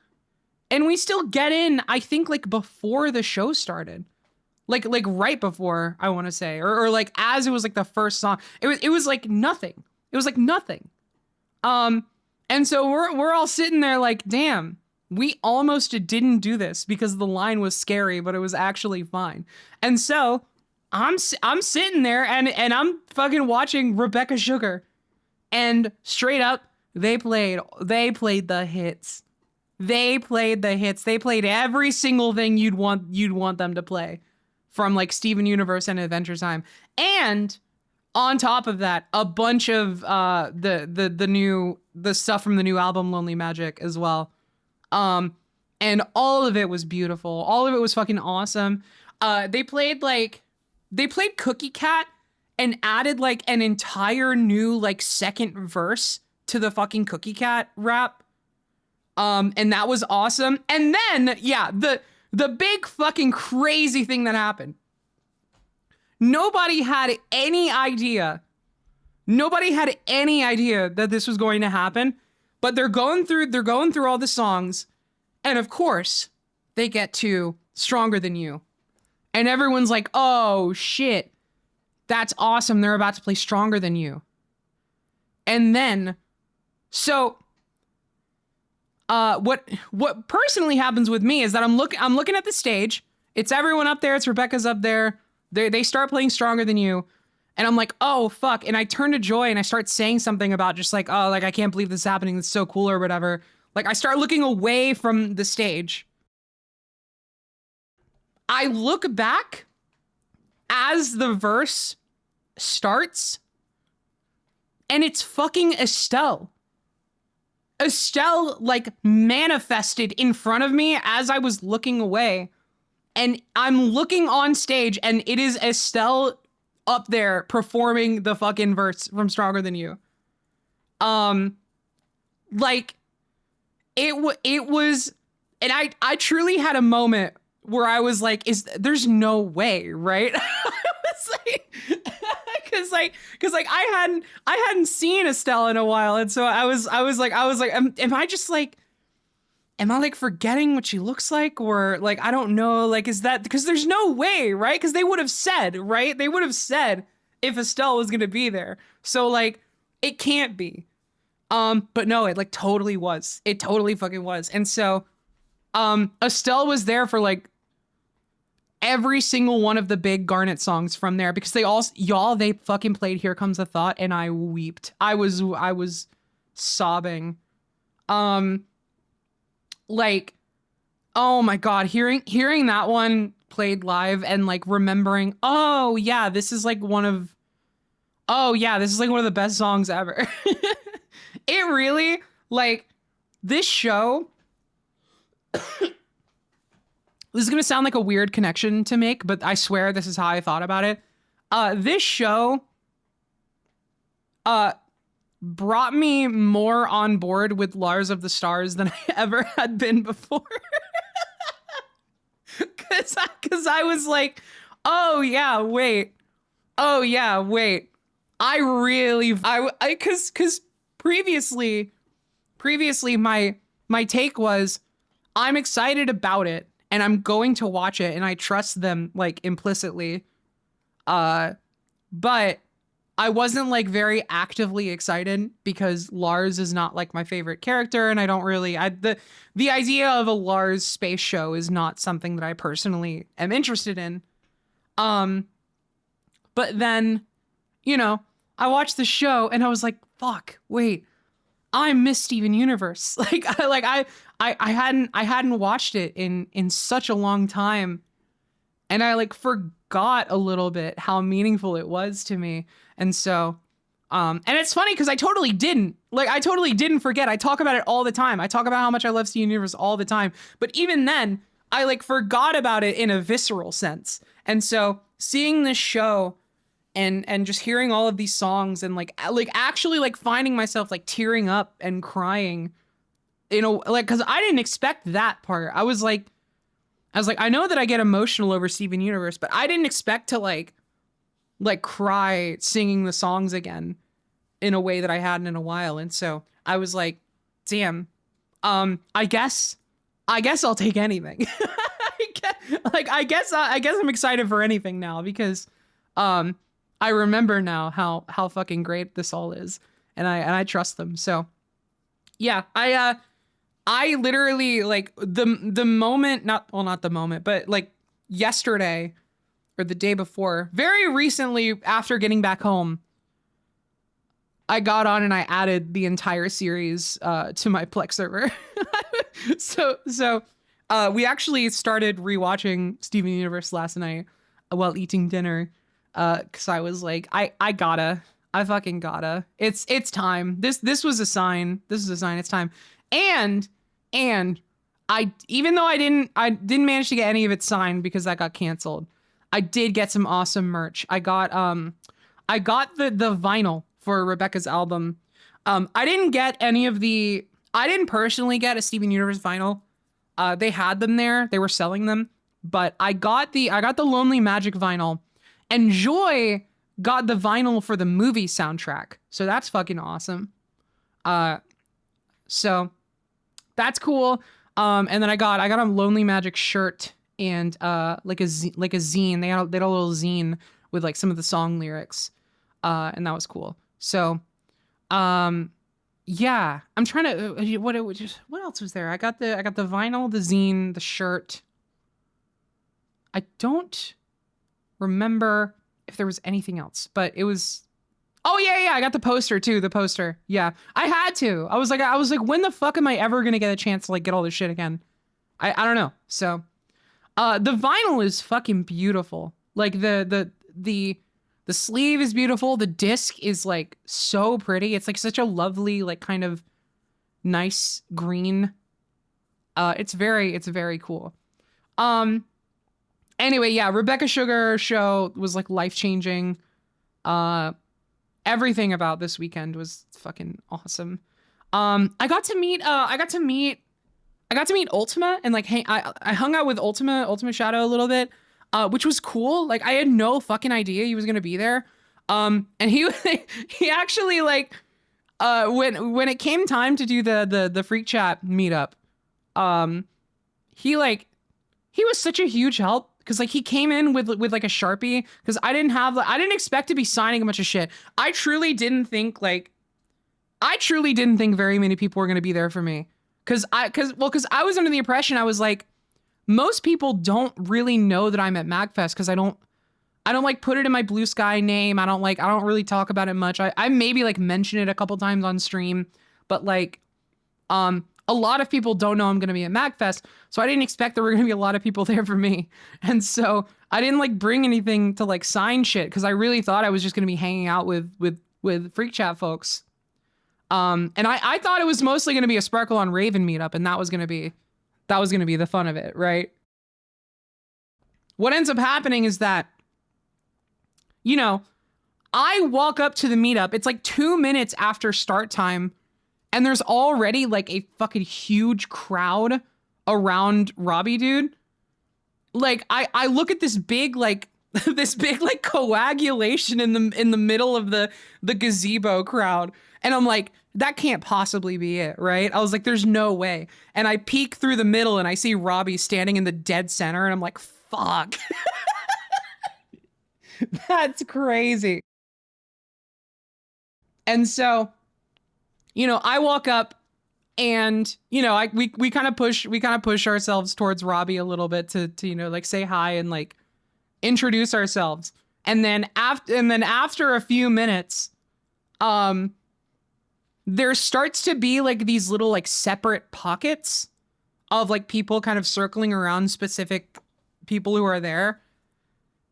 And we still get in, I think, like before the show started, like right before, I want to say, or like as it was like the first song. It was like nothing. It was like nothing. And so we're all sitting there like, damn, we almost didn't do this because the line was scary, but it was actually fine. And so I'm sitting there and I'm fucking watching Rebecca Sugar, and straight up they played the hits. They played the hits. They played every single thing you'd want them to play from like Steven Universe and Adventure Time. And on top of that, a bunch of the stuff from the new album Lonely Magic as well. And all of it was beautiful. All of it was fucking awesome. They played Cookie Cat and added like an entire new like second verse to the fucking Cookie Cat rap. And that was awesome. And then, yeah, the big fucking crazy thing that happened. Nobody had any idea. Nobody had any idea that this was going to happen. But they're going through all the songs. And of course, they get to Stronger Than You. And everyone's like, oh shit, that's awesome. They're about to play Stronger Than You. And then, so what personally happens with me is that I'm looking at the stage. It's everyone up there. It's Rebecca's up there. They start playing Stronger Than You. And I'm like, oh, fuck. And I turn to Joy and I start saying something about just like, oh, like, I can't believe this is happening. It's so cool or whatever. Like, I start looking away from the stage. I look back as the verse starts, and it's fucking Estelle. Estelle, like, manifested in front of me as I was looking away. And I'm looking on stage, and it is Estelle up there performing the fucking verse from Stronger Than You. Like, it was, and I truly had a moment where I was like, there's no way, right? I was like, cause I hadn't seen Estelle in a while. And so I was like, am I just like, am I like forgetting what she looks like? Or like, I don't know, like, is that, because there's no way, right? Cause they would have said, right? They would have said if Estelle was going to be there. So like, it can't be. But no, it like totally was. It totally fucking was. And so, Estelle was there for like every single one of the big Garnet songs from there, because they fucking played Here Comes the Thought, and I weeped. I was sobbing. Like, oh my God, hearing that one played live and like remembering, oh yeah, this is like one of the best songs ever. It really, like, this show, this is going to sound like a weird connection to make, but I swear this is how I thought about it. This show brought me more on board with Lars of the Stars than I ever had been before. Cause I was like, oh yeah, wait. Cause previously my take was, I'm excited about it and I'm going to watch it and I trust them like implicitly. But I wasn't like very actively excited because Lars is not like my favorite character, and I don't really, the idea of a Lars space show is not something that I personally am interested in. But then, you know, I watched the show and I was like, fuck, wait, I miss Steven Universe. I hadn't watched it in such a long time. And I like forgot a little bit how meaningful it was to me. And so, and it's funny because I totally didn't forget. I talk about it all the time. I talk about how much I love Steven Universe all the time. But even then, I like forgot about it in a visceral sense. And so seeing this show and just hearing all of these songs and like actually like finding myself like tearing up and crying, you know, like, cause I didn't expect that part. I was like, I know that I get emotional over Steven Universe, but I didn't expect to like cry singing the songs again in a way that I hadn't in a while. And so I was like, damn, I guess I'll take anything. I guess I'm excited for anything now because, I remember now how fucking great this all is, and I trust them. So yeah, I literally like the moment, not the moment, but like yesterday or the day before, very recently after getting back home, I got on and I added the entire series to my Plex server. So we actually started rewatching Steven Universe last night while eating dinner. Cause I was like, I fucking gotta. It's time. This was a sign. This is a sign. It's time. And I, even though I didn't manage to get any of it signed because that got canceled, I did get some awesome merch. I got the vinyl for Rebecca's album. I didn't personally get a Steven Universe vinyl. They had them there. They were selling them, but I got the Lonely Magic vinyl, and Joy got the vinyl for the movie soundtrack. So that's fucking awesome. So that's cool. And then I got a Lonely Magic shirt and like a zine. They had a little zine with like some of the song lyrics. And that was cool. So yeah, I'm trying to what else was there? I got the vinyl, the zine, the shirt. I don't remember if there was anything else, but it was. Oh yeah, I got the poster too. The poster, yeah, I had to. I was like, when the fuck am I ever gonna get a chance to like get all this shit again? I don't know. So, the vinyl is fucking beautiful. Like the sleeve is beautiful. The disc is like so pretty. It's like such a lovely, like kind of nice green. It's very cool. Anyway, yeah, Rebecca Sugar show was like life-changing. Everything about this weekend was fucking awesome. I got to meet Ultima, and like, hey, I hung out with Ultima Shadow a little bit, which was cool. Like, I had no fucking idea he was gonna be there. And he actually like, when it came time to do the Freak Chat meetup, he was such a huge help. Cause like he came in with like a Sharpie, cause I didn't expect to be signing a bunch of shit. I truly didn't think very many people were going to be there for me. Cause I was under the impression, I was like, most people don't really know that I'm at MAGFest. Cause I don't like put it in my Blue Sky name. I don't really talk about it much. I maybe like mention it a couple times on stream, but like, a lot of people don't know I'm going to be at MAGFest, so I didn't expect there were going to be a lot of people there for me. And so I didn't like bring anything to like sign shit, because I really thought I was just going to be hanging out with Freak Chat folks. And I thought it was mostly going to be a Sparkle on Raven meetup, and that was going to be the fun of it, right? What ends up happening is that, you know, I walk up to the meetup. It's like 2 minutes after start time, and there's already like a fucking huge crowd around Robbie, dude. Like I look at this big like coagulation in the middle of the gazebo crowd, and I'm like, that can't possibly be it, right? I was like, there's no way. And I peek through the middle and I see Robbie standing in the dead center, and I'm like, fuck. That's crazy. And so, you know, I walk up, and, you know, we kind of push ourselves towards Robbie a little bit to, you know, like say hi and like introduce ourselves. And then after a few minutes, there starts to be like these little like separate pockets of like people kind of circling around specific people who are there.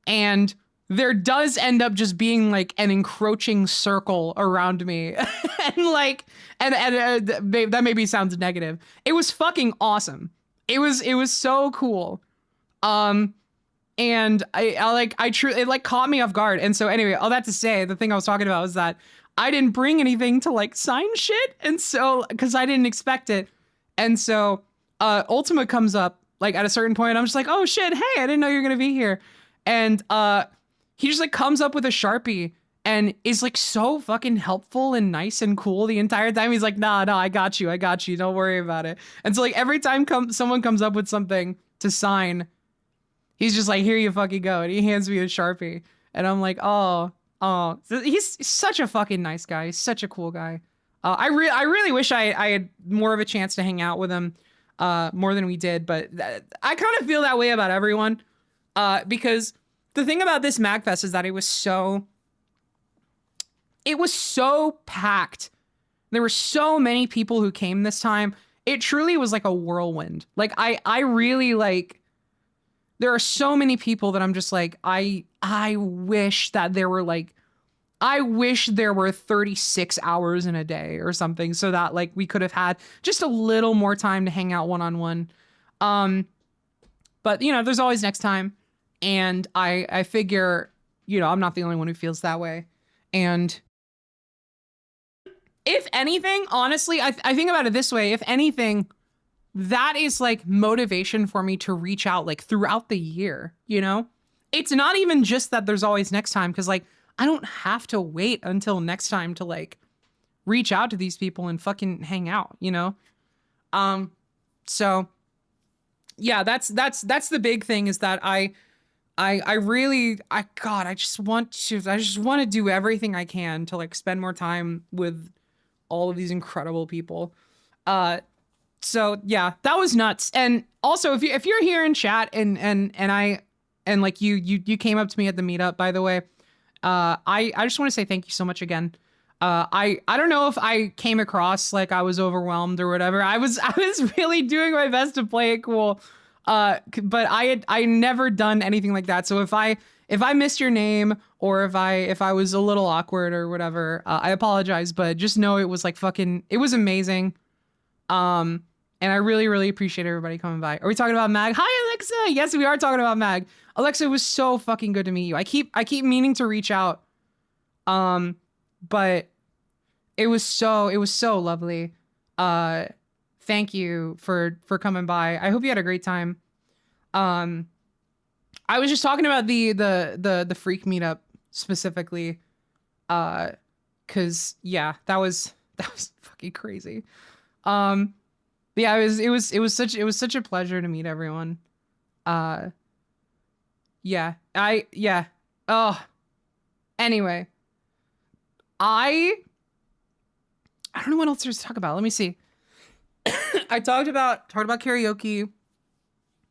And there does end up just being like an encroaching circle around me. and that maybe sounds negative. It was fucking awesome. It was so cool. And it like caught me off guard. And so anyway, all that to say, the thing I was talking about was that I didn't bring anything to like sign shit. And so, cause I didn't expect it. And so, Ultima comes up like at a certain point. I'm just like, oh shit. Hey, I didn't know you were going to be here. And, he just like comes up with a Sharpie and is like so fucking helpful and nice and cool the entire time. He's like, nah, I got you. Don't worry about it. And so like every time someone comes up with something to sign, he's just like, here you fucking go. And he hands me a Sharpie. And I'm like, oh, he's such a fucking nice guy. He's such a cool guy. I really wish I had more of a chance to hang out with him more than we did. But I kind of feel that way about everyone because the thing about this MAGFest is that it was so packed. There were so many people who came this time. It truly was like a whirlwind. Like I really like, there are so many people that I'm just like, I wish that there were like, I wish there were 36 hours in a day or something so that like we could have had just a little more time to hang out one-on-one. But you know, there's always next time. And I figure, you know, I'm not the only one who feels that way. And if anything, honestly, I think about it this way. If anything, that is like motivation for me to reach out like throughout the year, you know? It's not even just that there's always next time, because like I don't have to wait until next time to like reach out to these people and fucking hang out, you know? So yeah, that's the big thing, is that I just want to do everything I can to like spend more time with all of these incredible people. So yeah, that was nuts. And also, if you're here in chat and like you came up to me at the meetup, by the way, I just want to say thank you so much again. I don't know if I came across like I was overwhelmed or whatever. I was really doing my best to play it cool. But I never done anything like that. So if I missed your name, or if I was a little awkward or whatever, I apologize, but just know it was like it was amazing. And I really, really appreciate everybody coming by. Are we talking about Mag? Hi, Alexa. Yes, we are talking about Mag. Alexa, it was so fucking good to meet you. I keep meaning to reach out. But it was so lovely. Thank you for coming by. I hope you had a great time. I was just talking about the freak meetup specifically. Cause yeah, that was fucking crazy. Yeah, it was such a pleasure to meet everyone. Yeah. Oh, anyway, I don't know what else there's to talk about. Let me see. I talked about karaoke.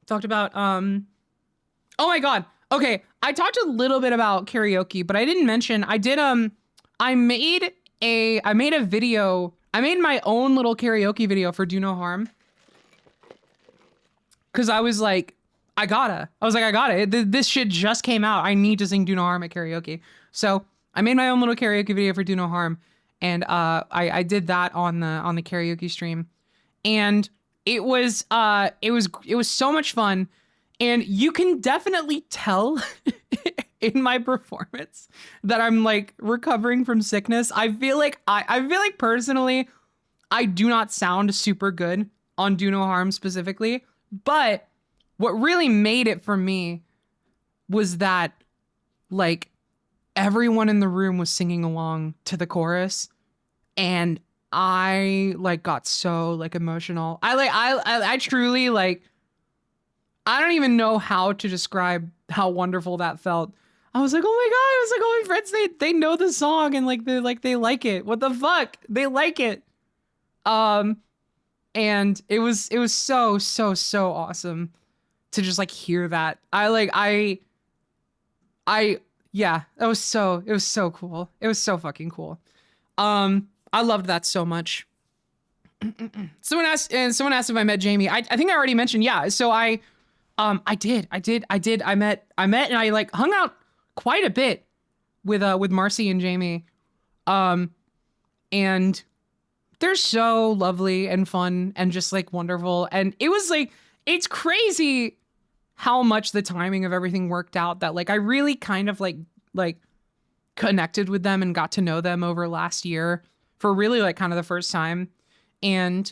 Talked about oh my god. Okay, I talked a little bit about karaoke, but I didn't mention I made a video. I made my own little karaoke video for Do No Harm. Cause I was like, I got it. This shit just came out. I need to sing Do No Harm at karaoke. So I made my own little karaoke video for Do No Harm. And I did that on the karaoke stream. And it was so much fun. And you can definitely tell in my performance that I'm like recovering from sickness. I feel like personally, I do not sound super good on Do No Harm specifically, but what really made it for me was that like everyone in the room was singing along to the chorus, and I like got so like emotional. I truly like, I don't even know how to describe how wonderful that felt. I was like, oh my god! I was like, oh, my friends, they know the song, and like they like it. What the fuck? They like it. And it was so awesome to just like hear that. Yeah, it was so cool. It was so fucking cool. I loved that so much. Someone asked if I met Jamie. I think I already mentioned, yeah. So I did. I met and I like hung out quite a bit with Marcy and Jamie. And they're so lovely and fun and just like wonderful. And it was like, it's crazy how much the timing of everything worked out, that like I really kind of like connected with them and got to know them over last year for really like kind of the first time. And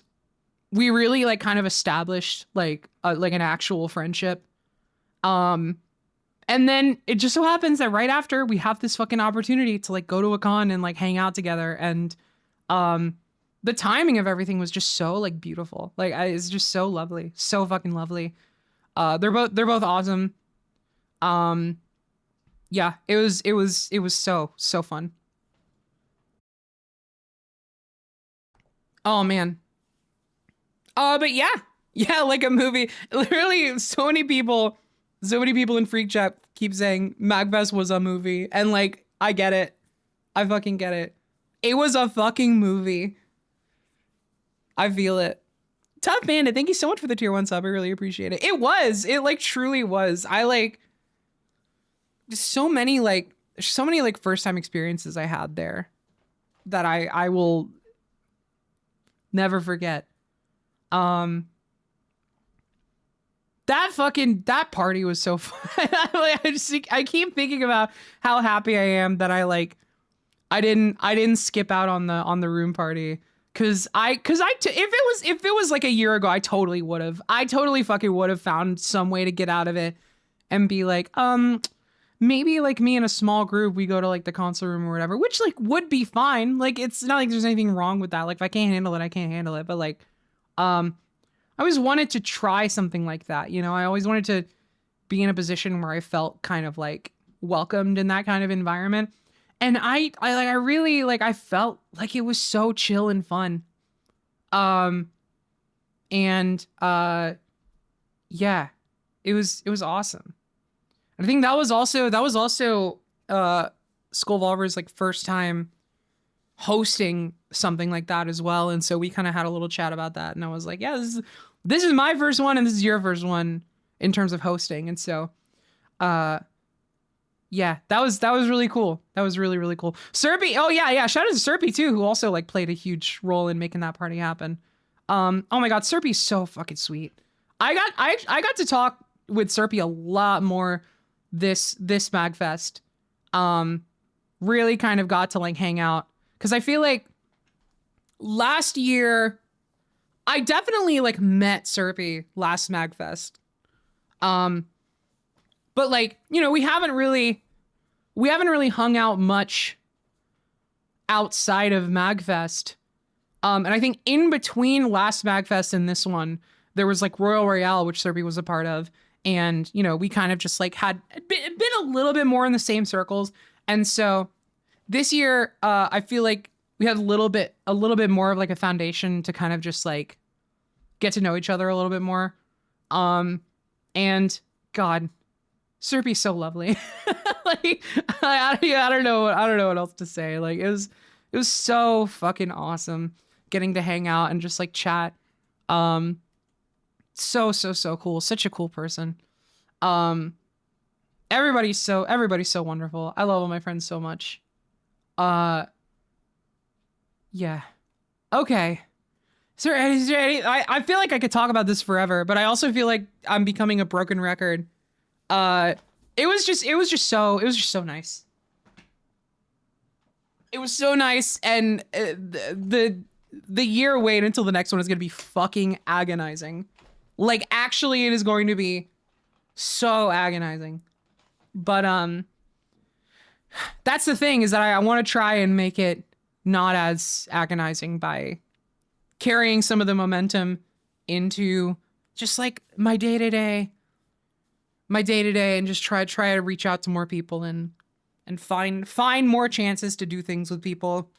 we really like kind of established like an actual friendship. And then it just so happens that right after we have this fucking opportunity to like go to a con and like hang out together. And the timing of everything was just so like beautiful. Like it's just so lovely, so fucking lovely. They're both awesome. Yeah, it was so fun. Oh man. But yeah, like a movie. Literally, so many people in Freak Chat keep saying MAGFest was a movie, and like I get it, I fucking get it. It was a fucking movie. I feel it. Tough Bandit, thank you so much for the tier 1 sub. I really appreciate it. It like truly was. I like just so many like first time experiences I had there that I will never forget. That party was so fun. I keep thinking about how happy I am that I didn't skip out on the room party. If it was like a year ago, I totally fucking would have found some way to get out of it and be like, maybe like me in a small group, we go to like the console room or whatever, which like would be fine. Like, it's not like there's anything wrong with that. Like, if I can't handle it, I can't handle it. But like, I always wanted to try something like that. You know, I always wanted to be in a position where I felt kind of like welcomed in that kind of environment. And I really like, I felt like it was so chill and fun. Yeah, it was awesome. I think that was also Skullvolver's like first time hosting something like that as well. And so we kind of had a little chat about that. And I was like, yeah, this is my first one and this is your first one in terms of hosting. And so, yeah, that was really cool. That was really, really cool. Serpy. Oh yeah. Shout out to Serpy too, who also like played a huge role in making that party happen. Oh my God, Serpy's so fucking sweet. I got to talk with Serpy a lot more this MAGFest. Really kind of got to like hang out. Cause I feel like last year I definitely like met Serpy last MAGFest. But like, you know, we haven't really hung out much outside of MAGFest. And I think in between last MAGFest and this one, there was like Royal Royale, which Serpy was a part of. And, you know, we kind of just like had been a little bit more in the same circles. And so this year, I feel like we had a little bit more of like a foundation to kind of just like get to know each other a little bit more. And God, Serpy's so lovely. Like, I don't know what else to say. Like, it was so fucking awesome getting to hang out and just like chat. So cool. Such a cool person. Everybody's so wonderful. I love all my friends so much. Yeah. Okay. Is there any, I feel like I could talk about this forever, but I also feel like I'm becoming a broken record. It was just so nice. It was so nice. And the year wait until the next one is going to be fucking agonizing. Like, actually, it is going to be so agonizing. But, that's the thing, is that I want to try and make it not as agonizing by carrying some of the momentum into just like my day-to-day and just try to reach out to more people and find more chances to do things with people.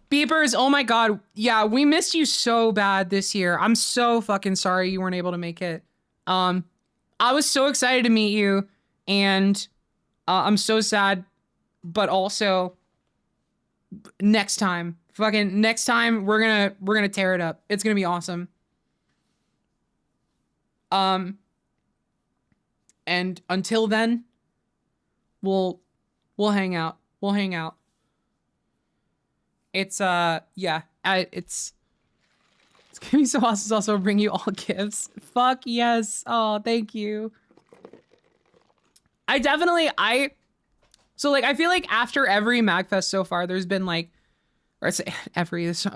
Beepers, oh my God. Yeah, we missed you so bad this year. I'm so fucking sorry you weren't able to make it. I was so excited to meet you, and I'm so sad, but also next time we're gonna tear it up. It's gonna be awesome. And until then, we'll hang out. It's yeah, it's gonna be so awesome to also bring you all gifts. Fuck yes. Oh, thank you. So like, I feel like after every MAGFest so far, there's been like, or I say I've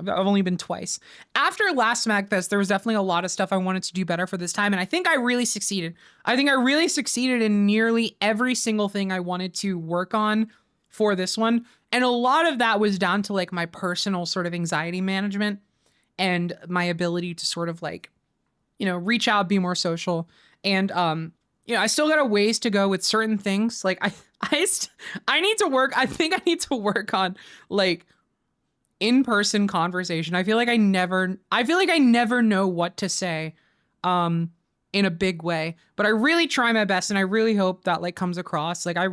only been twice. After last MAGFest, there was definitely a lot of stuff I wanted to do better for this time. And I think I really succeeded. I think I really succeeded in nearly every single thing I wanted to work on for this one. And a lot of that was down to like my personal sort of anxiety management and my ability to sort of like, you know, reach out, be more social. And, you know, I still got a ways to go with certain things. Like I need to work. I think I need to work on like in-person conversation. I feel like I never know what to say, in a big way, but I really try my best. And I really hope that like comes across. Like I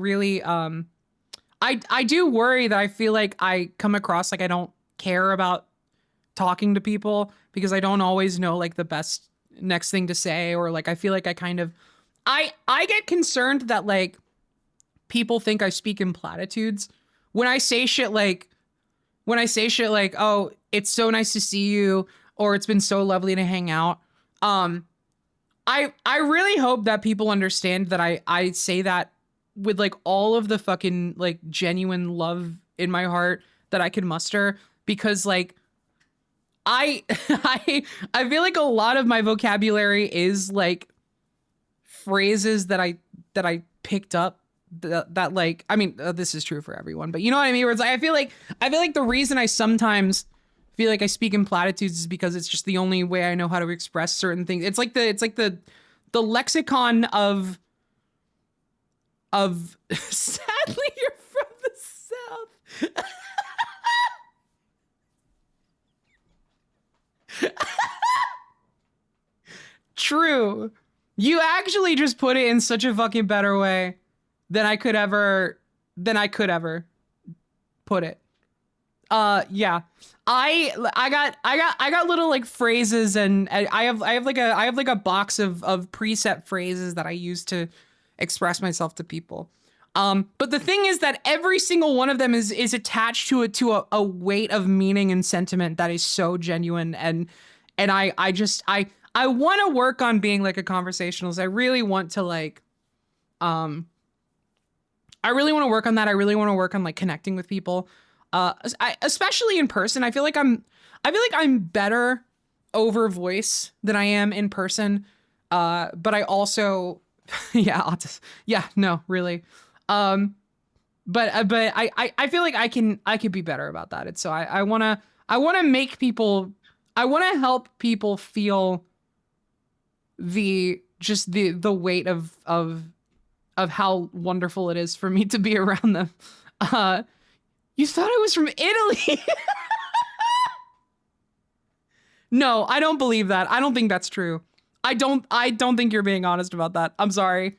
I do worry that I feel like I come across like I don't care about talking to people because I don't always know like the best next thing to say, or like I feel like I kind of I get concerned that like people think I speak in platitudes when I say shit like oh, it's so nice to see you, or it's been so lovely to hang out. I really hope that people understand that I say that with like all of the fucking like genuine love in my heart that I can muster, because like I I feel like a lot of my vocabulary is like phrases that I picked up that like, I mean, this is true for everyone, but you know what I mean, where it's like I feel like the reason I sometimes feel like I speak in platitudes is because it's just the only way I know how to express certain things. It's like the lexicon of sadly you're from the South. True. You actually just put it in such a fucking better way than I could ever put it. Yeah. I got little like phrases, and I have like a box of preset phrases that I use to express myself to people. But the thing is that every single one of them is attached to a weight of meaning and sentiment that is so genuine, and I want to work on being like a conversationalist. I really want to like I really want to work on that. I really want to work on like connecting with people. Especially in person. I feel like I'm better over voice than I am in person. But I also no, really. But I feel like I could be better about that. And so I want to make people, I want to help people feel the weight of how wonderful it is for me to be around them. You thought I was from Italy? No, I don't believe that. I don't think that's true. I don't think you're being honest about that. I'm sorry.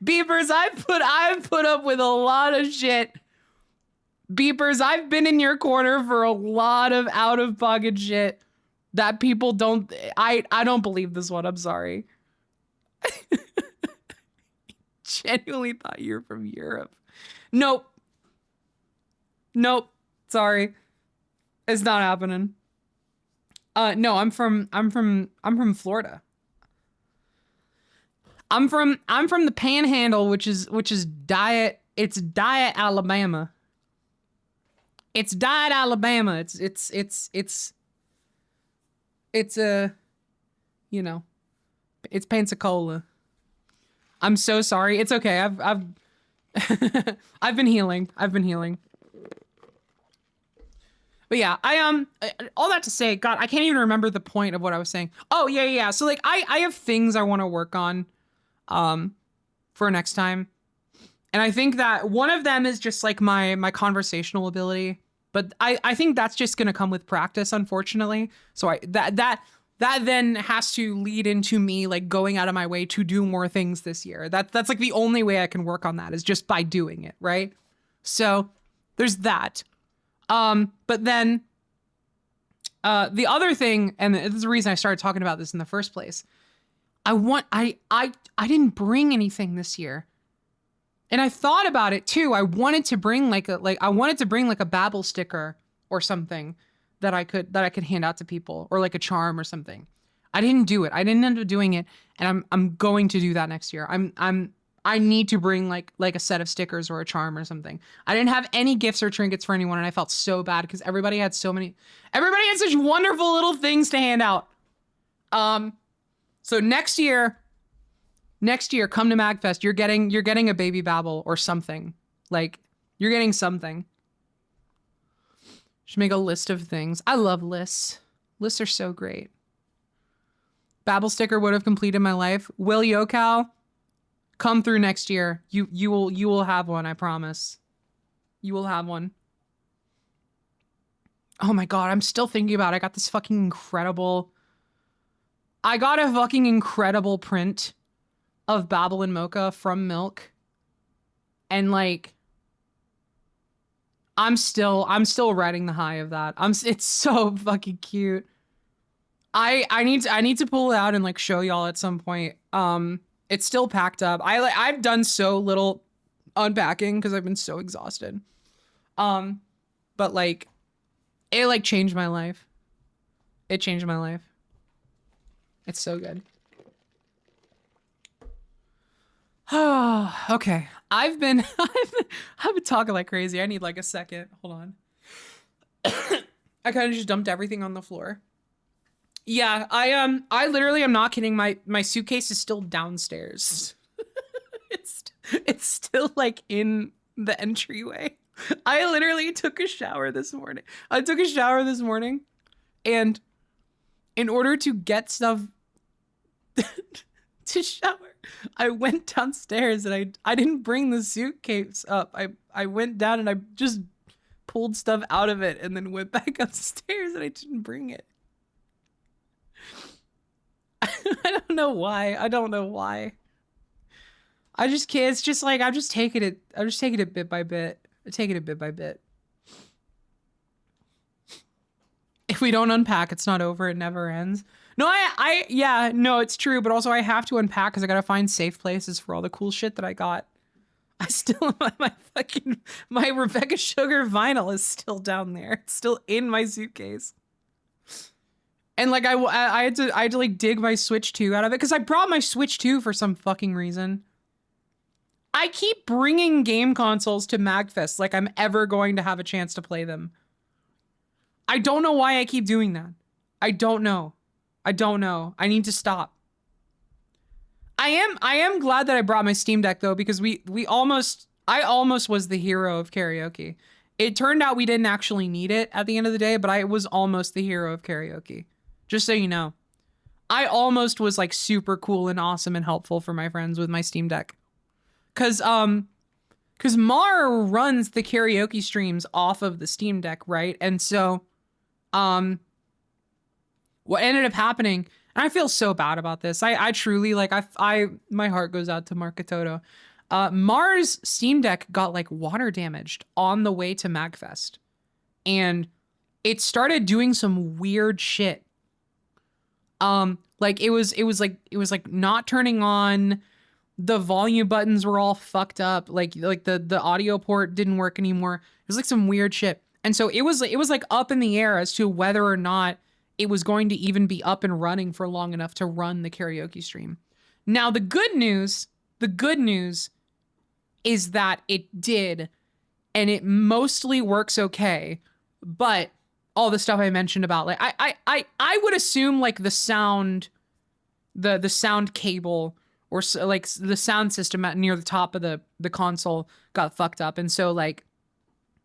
Beepers, I've put up with a lot of shit. Beepers, I've been in your corner for a lot of out-of-pocket shit that people don't... I don't believe this one. I'm sorry. Genuinely thought you were from Europe. Nope. Sorry. It's not happening. No, I'm from Florida. I'm from the Panhandle, which is Diet Alabama. It's Diet Alabama. It's you know, it's Pensacola. I'm so sorry. It's okay. I've I've been healing. But yeah, all that to say, God, I can't even remember the point of what I was saying. Oh, yeah. So like I have things I want to work on for next time. And I think that one of them is just like my conversational ability. But I think that's just going to come with practice, unfortunately. So that then has to lead into me like going out of my way to do more things this year. That's like the only way I can work on that is just by doing it, right? So there's that. But then the other thing, and this is the reason I started talking about this in the first place, I didn't bring anything this year. And I thought about it too. I wanted to bring like a Babbel sticker or something that I could hand out to people, or like a charm or something. I didn't do it. I didn't end up doing it, and I'm going to do that next year. I need to bring like a set of stickers or a charm or something. I didn't have any gifts or trinkets for anyone, and I felt so bad because everybody had such wonderful little things to hand out. So next year, come to MAGFest. You're getting a baby Babbel or something. Like, you're getting something. Should make a list of things. I love lists. Lists are so great. Babbel sticker would have completed my life. Will Yocal, come through next year. You will have one, I promise. You will have one. Oh my God, I'm still thinking about it. I got a fucking incredible print of Babble and Mocha from Milk. And like, I'm still riding the high of that. It's so fucking cute. I need to pull it out and like show y'all at some point. It's still packed up. I've done so little unpacking because I've been so exhausted. But like, it like changed my life. It changed my life. It's so good. Oh, okay. I've been talking like crazy. I need like a second. Hold on. I kind of just dumped everything on the floor. Yeah, I literally am not kidding. My suitcase is still downstairs. it's still like in the entryway. I literally took a shower this morning. And in order to get stuff to shower, I went downstairs and I didn't bring the suitcase up. I went down and I just pulled stuff out of it and then went back upstairs and I didn't bring it. I don't know why. I just can't. It's just like I'm just taking it bit by bit. If we don't unpack, it's not over. It never ends. No, yeah, no, it's true. But also I have to unpack because I got to find safe places for all the cool shit that I got. I still, my Rebecca Sugar vinyl is still down there. It's still in my suitcase. And like, I had to like dig my Switch 2 out of it because I brought my Switch 2 for some fucking reason. I keep bringing game consoles to MAGFest like I'm ever going to have a chance to play them. I don't know why I keep doing that. I don't know. I need to stop. I am glad that I brought my Steam Deck though, because I almost was the hero of karaoke. It turned out we didn't actually need it at the end of the day, but I was almost the hero of karaoke. Just so you know. I almost was like super cool and awesome and helpful for my friends with my Steam Deck. Cause Mar runs the karaoke streams off of the Steam Deck, right? And so what ended up happening, and I feel so bad about this. I truly like my heart goes out to Marketoto. Mar's Steam Deck got like water damaged on the way to MAGFest. And it started doing some weird shit. Like it was like not turning on. The volume buttons were all fucked up. Like the audio port didn't work anymore. It was like some weird shit. And so it was like up in the air as to whether or not it was going to even be up and running for long enough to run the karaoke stream. Now the good news is that it did, and it mostly works okay. But all the stuff I mentioned about like I would assume like the sound cable or so, like the sound system near the top of the console got fucked up, and so like,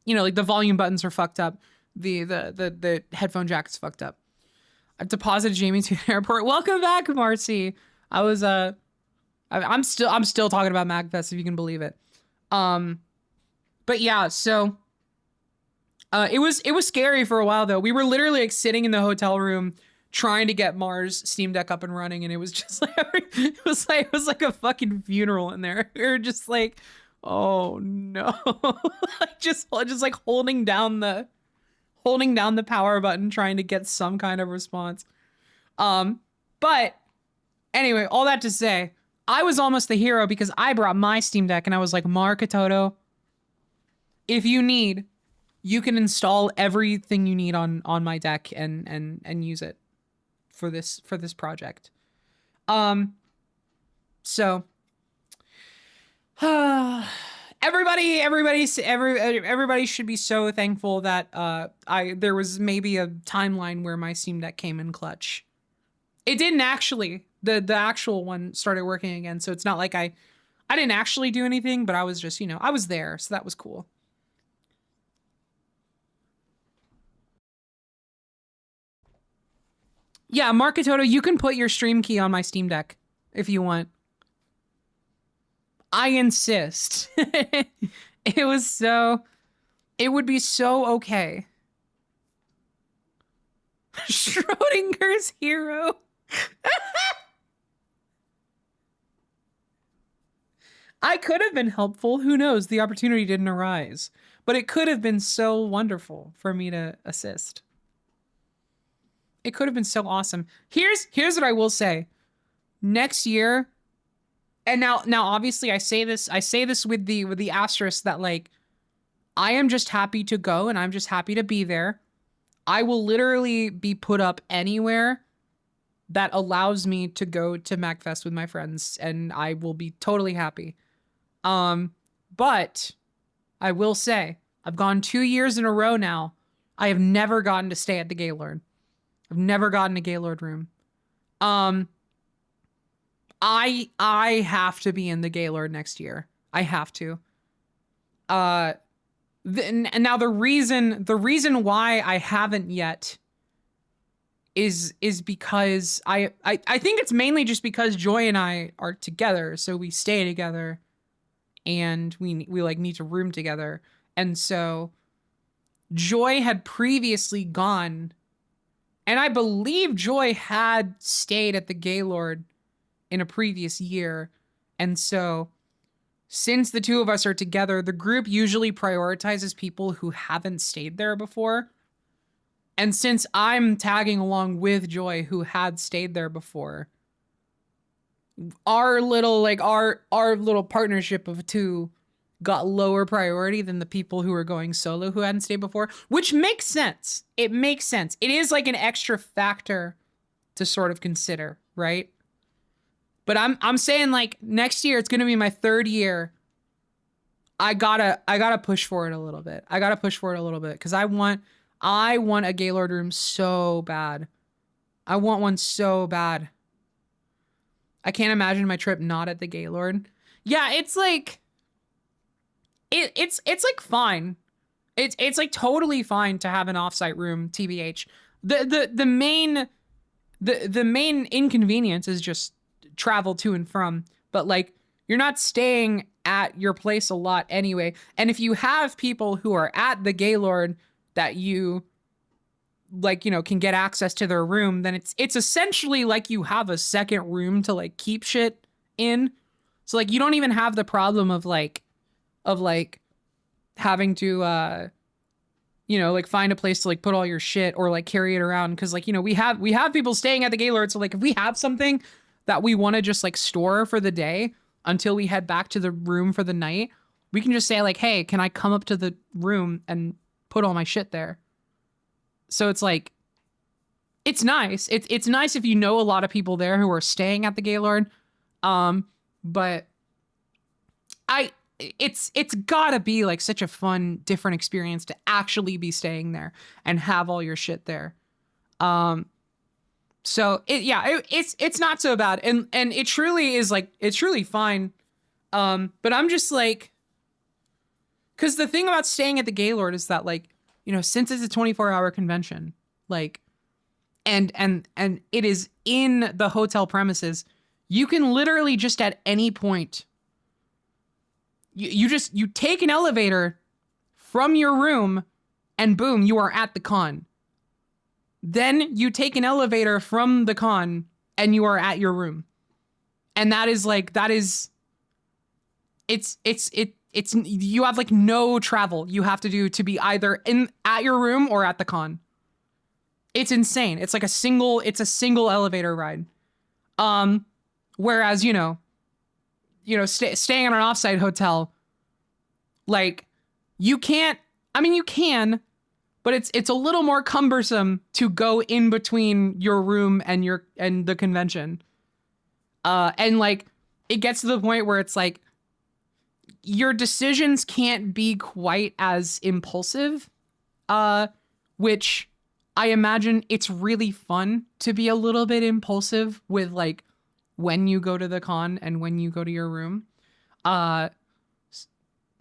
you know, like the volume buttons are fucked up, the headphone jack is fucked up. I've deposited Jamie to the airport. Welcome back, Marcy. I'm still talking about MAGFest, if you can believe it. But yeah, so it was scary for a while though. We were literally like sitting in the hotel room trying to get Mars Steam Deck up and running, and it was just like it was like a fucking funeral in there. We were just like, oh no. Like just like holding down the power button trying to get some kind of response. But anyway, all that to say, I was almost the hero because I brought my Steam Deck and I was like, Marketoto, if you need, you can install everything you need on my deck and use it for this project. So everybody should be so thankful that there was maybe a timeline where my Steam Deck came in clutch. It didn't actually. The actual one started working again, so it's not like I didn't actually do anything, but I was just, you know, I was there, so that was cool. Yeah, Marketoto, you can put your stream key on my Steam Deck if you want. I insist. It would be so okay. Schrodinger's hero. I could have been helpful. Who knows? The opportunity didn't arise. But it could have been so wonderful for me to assist. It could have been so awesome. Here's what I will say. Next year, and now obviously I say this with the asterisk that like I am just happy to go and I'm just happy to be there. I will literally be put up anywhere that allows me to go to MAGFest with my friends, and I will be totally happy. But I will say, I've gone 2 years in a row now. I have never gotten to stay at the Gaylord. I've never gotten a Gaylord room. I have to be in the Gaylord next year. I have to. And now the reason why I haven't yet is because I think it's mainly just because Joy and I are together, so we stay together, and we like need to room together, and so Joy had previously gone, and I believe Joy had stayed at the Gaylord in a previous year, and so since the two of us are together, the group usually prioritizes people who haven't stayed there before. And since I'm tagging along with Joy, who had stayed there before, our little partnership of two got lower priority than the people who were going solo who hadn't stayed before, which makes sense. It makes sense. It is like an extra factor to sort of consider, right? But I'm saying like next year, it's going to be my 3rd year. I gotta push for it a little bit. Because I want a Gaylord room so bad. I want one so bad. I can't imagine my trip not at the Gaylord. Yeah, it's like it's like fine. It's like totally fine to have an offsite room, TBH. The main inconvenience is just travel to and from, but like you're not staying at your place a lot anyway. And if you have people who are at the Gaylord that you like, you know, can get access to their room, then it's essentially like you have a second room to like keep shit in. So like you don't even have the problem of having to you know, like find a place to like put all your shit or like carry it around, because like, you know, we have people staying at the Gaylord, so like if we have something that we want to just like store for the day until we head back to the room for the night, we can just say like, hey, can I come up to the room and put all my shit there? So it's like, it's nice. It's nice if you know a lot of people there who are staying at the Gaylord. But it's gotta be like such a fun, different experience to actually be staying there and have all your shit there. So it's not so bad, and it truly is like, it's truly fine. But I'm just like, because the thing about staying at the Gaylord is that like, you know, since it's a 24-hour convention, like, and it is in the hotel premises, you can literally just at any point, you take an elevator from your room and boom, you are at the con. Then you take an elevator from the con and you are at your room. And it's you have like no travel you have to do to be either at your room or at the con. It's insane. It's like a single elevator ride. Whereas, you know, staying in an offsite hotel, like you can, but it's a little more cumbersome to go in between your room and the convention. And like it gets to the point where it's like your decisions can't be quite as impulsive, which I imagine it's really fun to be a little bit impulsive with like when you go to the con and when you go to your room.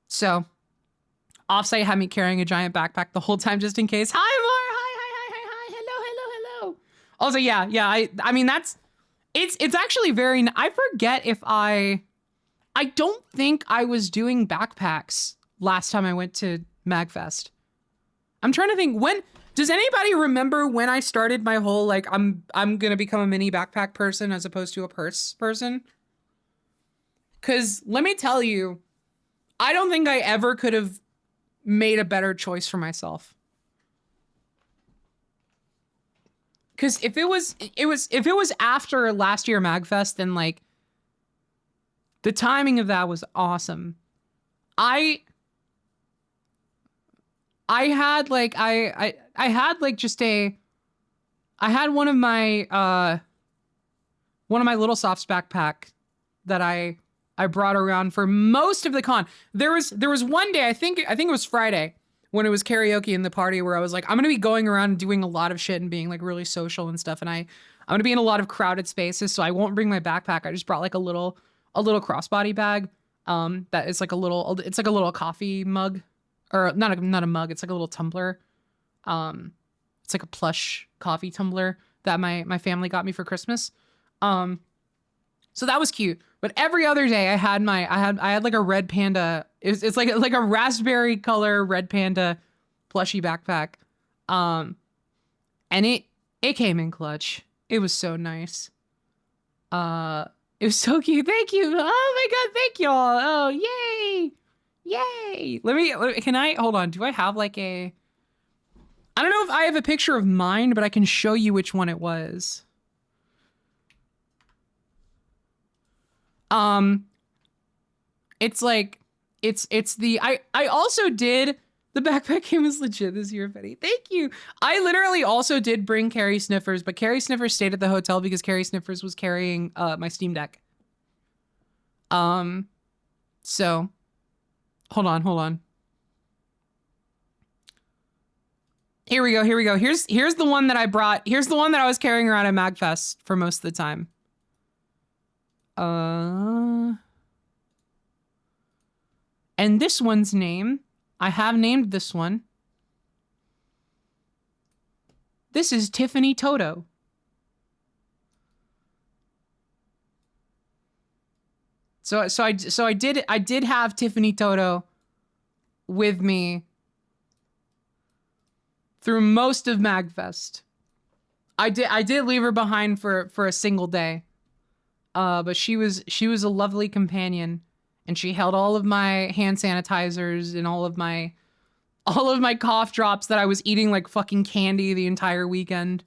So Offsite had me carrying a giant backpack the whole time just in case. Hi, Mar. Hi. Hello. Also, yeah. I mean, it's actually very, I forget if I don't think I was doing backpacks last time I went to MAGFest. I'm trying to think, does anybody remember when I started my whole, like, I'm going to become a mini backpack person as opposed to a purse person? Because let me tell you, I don't think I ever could have made a better choice for myself. Because if it was after last year MAGFest, then like the timing of that was awesome. I had like I had like just a I had one of my little softs backpack that I brought around for most of the con. There was one day, I think it was Friday, when it was karaoke in the party, where I was like, I'm gonna be going around and doing a lot of shit and being like really social and stuff, and I'm gonna be in a lot of crowded spaces, so I won't bring my backpack. I just brought like a little crossbody bag that is like a little coffee mug, or not a mug, it's like a little tumbler. It's like a plush coffee tumbler that my family got me for Christmas. So that was cute. But every other day I had like a red panda. It's like a raspberry color red panda plushie backpack. And it came in clutch. It was so nice. It was so cute. Thank you. Oh my God. Thank y'all. Oh, yay. Yay. Hold on. Do I have like I don't know if I have a picture of mine, but I can show you which one it was. It's like, it's the, I also did, the backpack game was legit this year, Betty. Thank you. I literally also did bring Carrie Sniffers, but Carrie Sniffers stayed at the hotel because Carrie Sniffers was carrying, my Steam Deck. So hold on. Here we go. Here's the one that I brought. Here's the one that I was carrying around at MAGFest for most of the time. And this one's name, I have named this one. This is Tiffany Toto. So I did have Tiffany Toto with me through most of MAGFest. I did leave her behind for a single day. But she was a lovely companion, and she held all of my hand sanitizers and all of my cough drops that I was eating like fucking candy the entire weekend.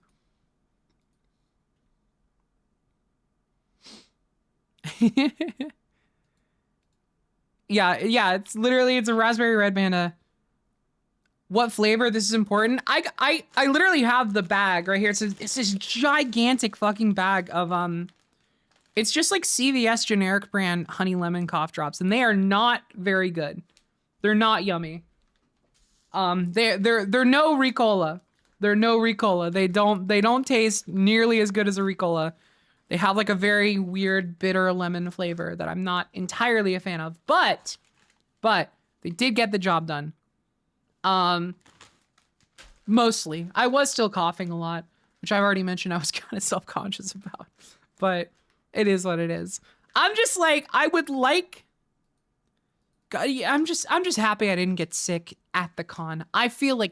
Yeah, it's a raspberry red panda. What flavor? This is important. I literally have the bag right here. It's this gigantic fucking bag of it's just like CVS generic brand honey lemon cough drops, and they are not very good. They're not yummy. They're no Ricola. They're no Ricola. They don't taste nearly as good as a Ricola. They have like a very weird bitter lemon flavor that I'm not entirely a fan of, but they did get the job done. Mostly. I was still coughing a lot, which I've already mentioned I was kind of self-conscious about, but it is what it is. I'm just like, I'm just happy I didn't get sick at the con. I feel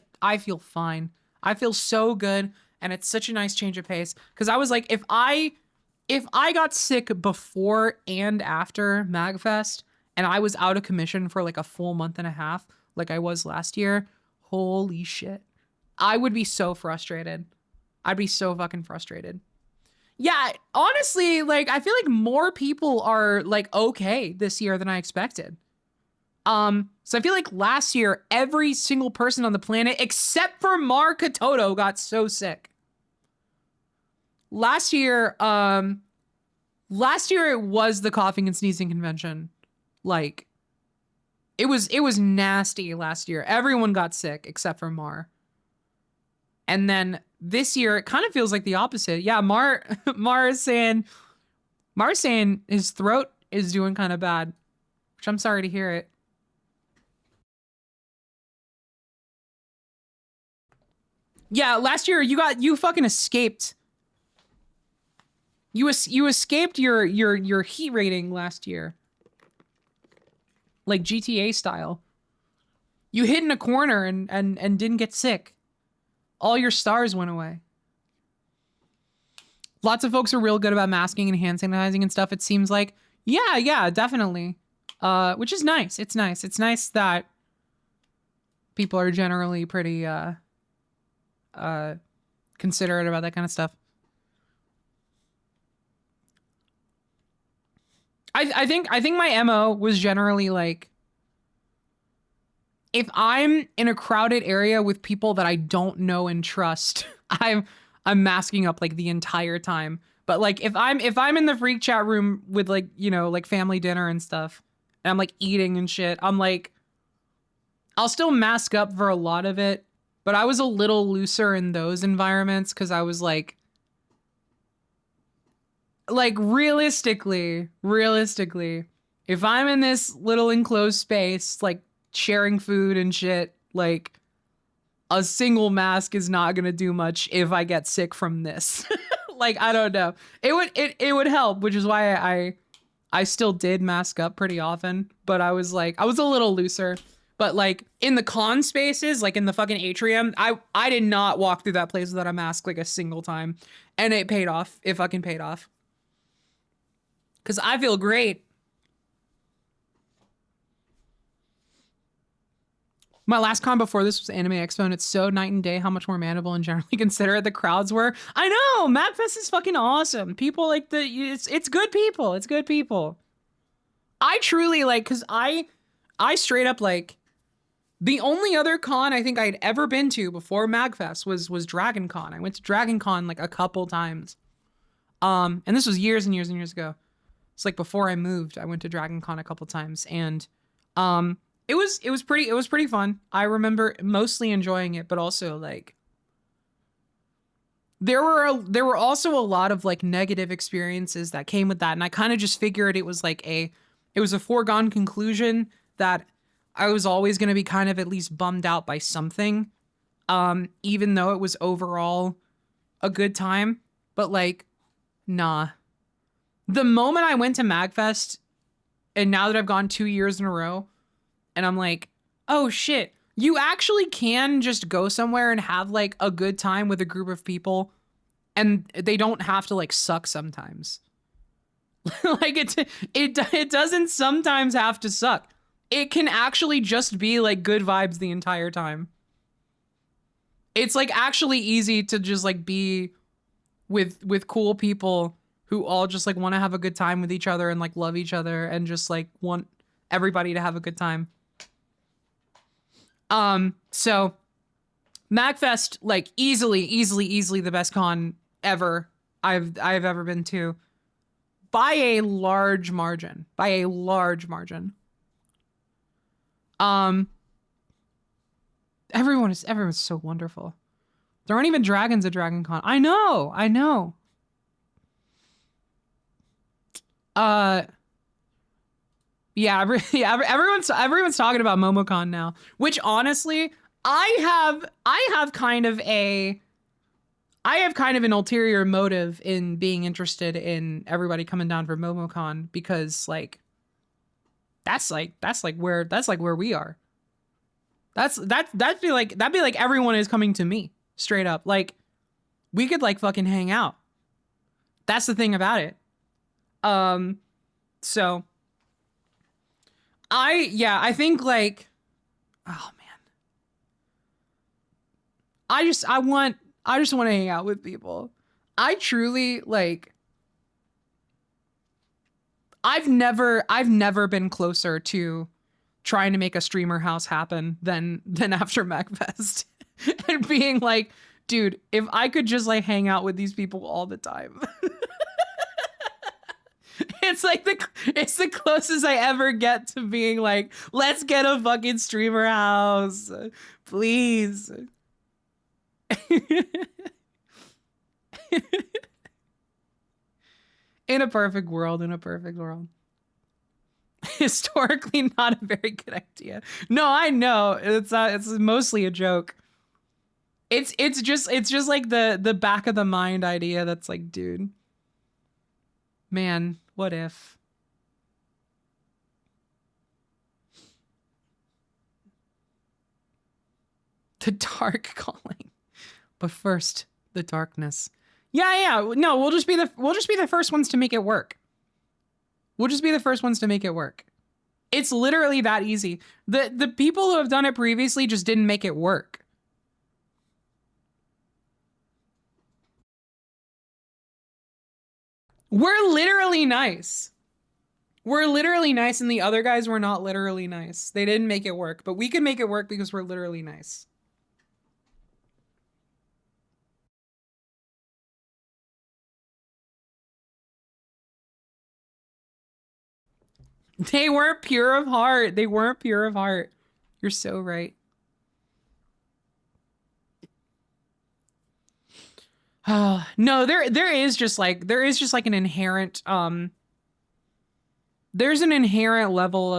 fine. I feel so good, and it's such a nice change of pace. Because I was like, if I got sick before and after MAGFest, and I was out of commission for like a full month and a half, like I was last year, holy shit. I would be so frustrated. I'd be so fucking frustrated. Yeah, honestly, like, I feel like more people are, like, okay this year than I expected. So I feel like last year, every single person on the planet, except for Mar Katoto, got so sick. Last year, it was the coughing and sneezing convention. Like, it was nasty last year. Everyone got sick, except for Mar. And then this year, it kind of feels like the opposite. Yeah, Mar is saying his throat is doing kind of bad, which I'm sorry to hear it. Yeah, last year you fucking escaped. You escaped your heat rating last year. Like GTA style. You hid in a corner and didn't get sick. All your stars went away. Lots of folks are real good about masking and hand sanitizing and stuff. It seems like Yeah, definitely. Which is nice. It's nice. It's nice that people are generally pretty considerate about that kind of stuff. I think my MO was generally like, if I'm in a crowded area with people that I don't know and trust, I'm masking up like the entire time. But like if I'm in the freak chat room with like, you know, like family dinner and stuff, and I'm like eating and shit, I'm like, I'll still mask up for a lot of it, but I was a little looser in those environments because I was like realistically, if I'm in this little enclosed space, like sharing food and shit, like a single mask is not gonna do much if I get sick from this. Like, I don't know. It would help, which is why I still did mask up pretty often, but I was a little looser. But like in the con spaces, like in the fucking atrium, I did not walk through that place without a mask like a single time. And it paid off. It fucking paid off. Cause I feel great. My last con before this was Anime Expo, and it's so night and day how much more manageable and generally considerate the crowds were. I know, MAGFest is fucking awesome. People like it's good people. It's good people. I truly like, cause I straight up like, the only other con I think I'd ever been to before MAGFest was Dragon Con. I went to Dragon Con like a couple times. And this was years and years and years ago. It's like before I moved, I went to Dragon Con a couple times, and it was pretty fun. I remember mostly enjoying it, but also like there were also a lot of like negative experiences that came with that, and I kind of just figured it was like it was a foregone conclusion that I was always going to be kind of at least bummed out by something, even though it was overall a good time. But like, nah. The moment I went to MAGFest, and now that I've gone 2 years in a row, and I'm like, oh shit, you actually can just go somewhere and have like a good time with a group of people, and they don't have to like suck sometimes. Like it doesn't sometimes have to suck. It can actually just be like good vibes the entire time. It's like actually easy to just like be with cool people who all just like want to have a good time with each other and like love each other and just like want everybody to have a good time. So MAGFest, like easily the best con ever I've ever been to, by a large margin. Everyone's so wonderful. There aren't even dragons at Dragon Con. I know. Yeah, everyone's talking about MomoCon now, which honestly, I have kind of an ulterior motive in being interested in everybody coming down for MomoCon, because like that's where we are. That'd be like everyone is coming to me straight up. Like we could like fucking hang out. That's the thing about it. So I think like, oh man, I just want to hang out with people. I truly like, I've never been closer to trying to make a streamer house happen than after MAGFest. And being like, dude, if I could just like hang out with these people all the time. It's like it's the closest I ever get to being like, let's get a fucking streamer house, please. In a perfect world. Historically not a very good idea. No, I know. It's mostly a joke. It's just like the back of the mind idea that's like, dude, man, what if? The dark calling. But first, the darkness. Yeah. No, we'll just be the first ones to make it work. We'll just be the first ones to make it work. It's literally that easy. The people who have done it previously just didn't make it work. We're literally nice. We're literally nice, and the other guys were not literally nice. They didn't make it work, but we can make it work because we're literally nice. They weren't pure of heart. They weren't pure of heart. You're so right. No, there is just like an inherent there's an inherent level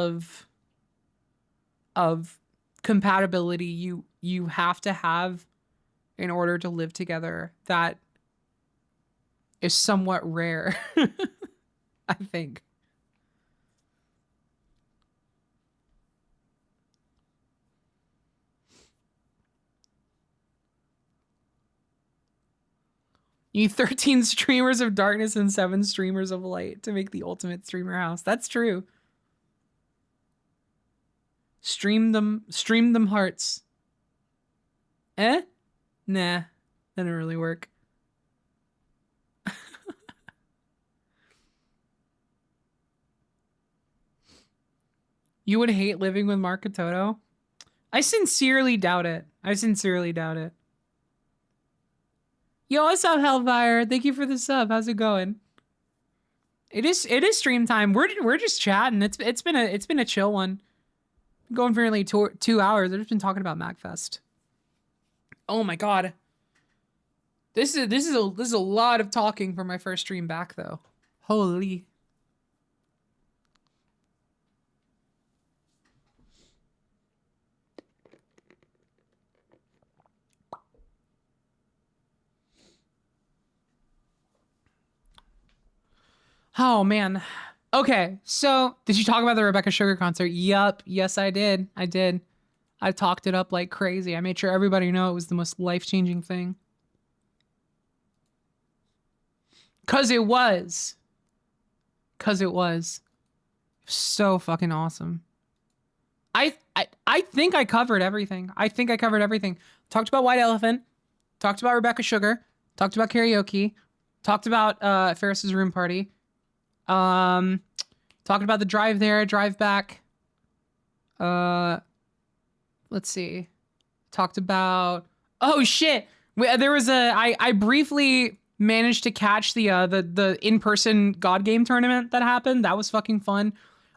of compatibility you have to have in order to live together that is somewhat rare. I think. You need 13 streamers of darkness and 7 streamers of light to make the ultimate streamer house. That's true. Stream them hearts. Eh? Nah, that didn't really work. You would hate living with Mark Katoto? I sincerely doubt it. I sincerely doubt it. Yo, what's up, Hellfire? Thank you for the sub. How's it going? It is stream time. We're just chatting. It's been a chill one. Going for nearly 2 hours. I've just been talking about MAGFest. Oh my god. This is a lot of talking for my first stream back though. Holy. Oh man. Okay, so did you talk about the Rebecca Sugar concert? Yup. Yes, I did. I did. I talked it up like crazy. I made sure everybody knew it was the most life-changing thing. Cause it was. Cause it was. So fucking awesome. I think I covered everything. I think I covered everything. Talked about White Elephant. Talked about Rebecca Sugar. Talked about karaoke. Talked about Ferris's room party. Talking about the drive there, drive back. Let's see. Talked about. Oh shit! There was I briefly managed to catch the in-person God Game tournament that happened. That was fucking fun.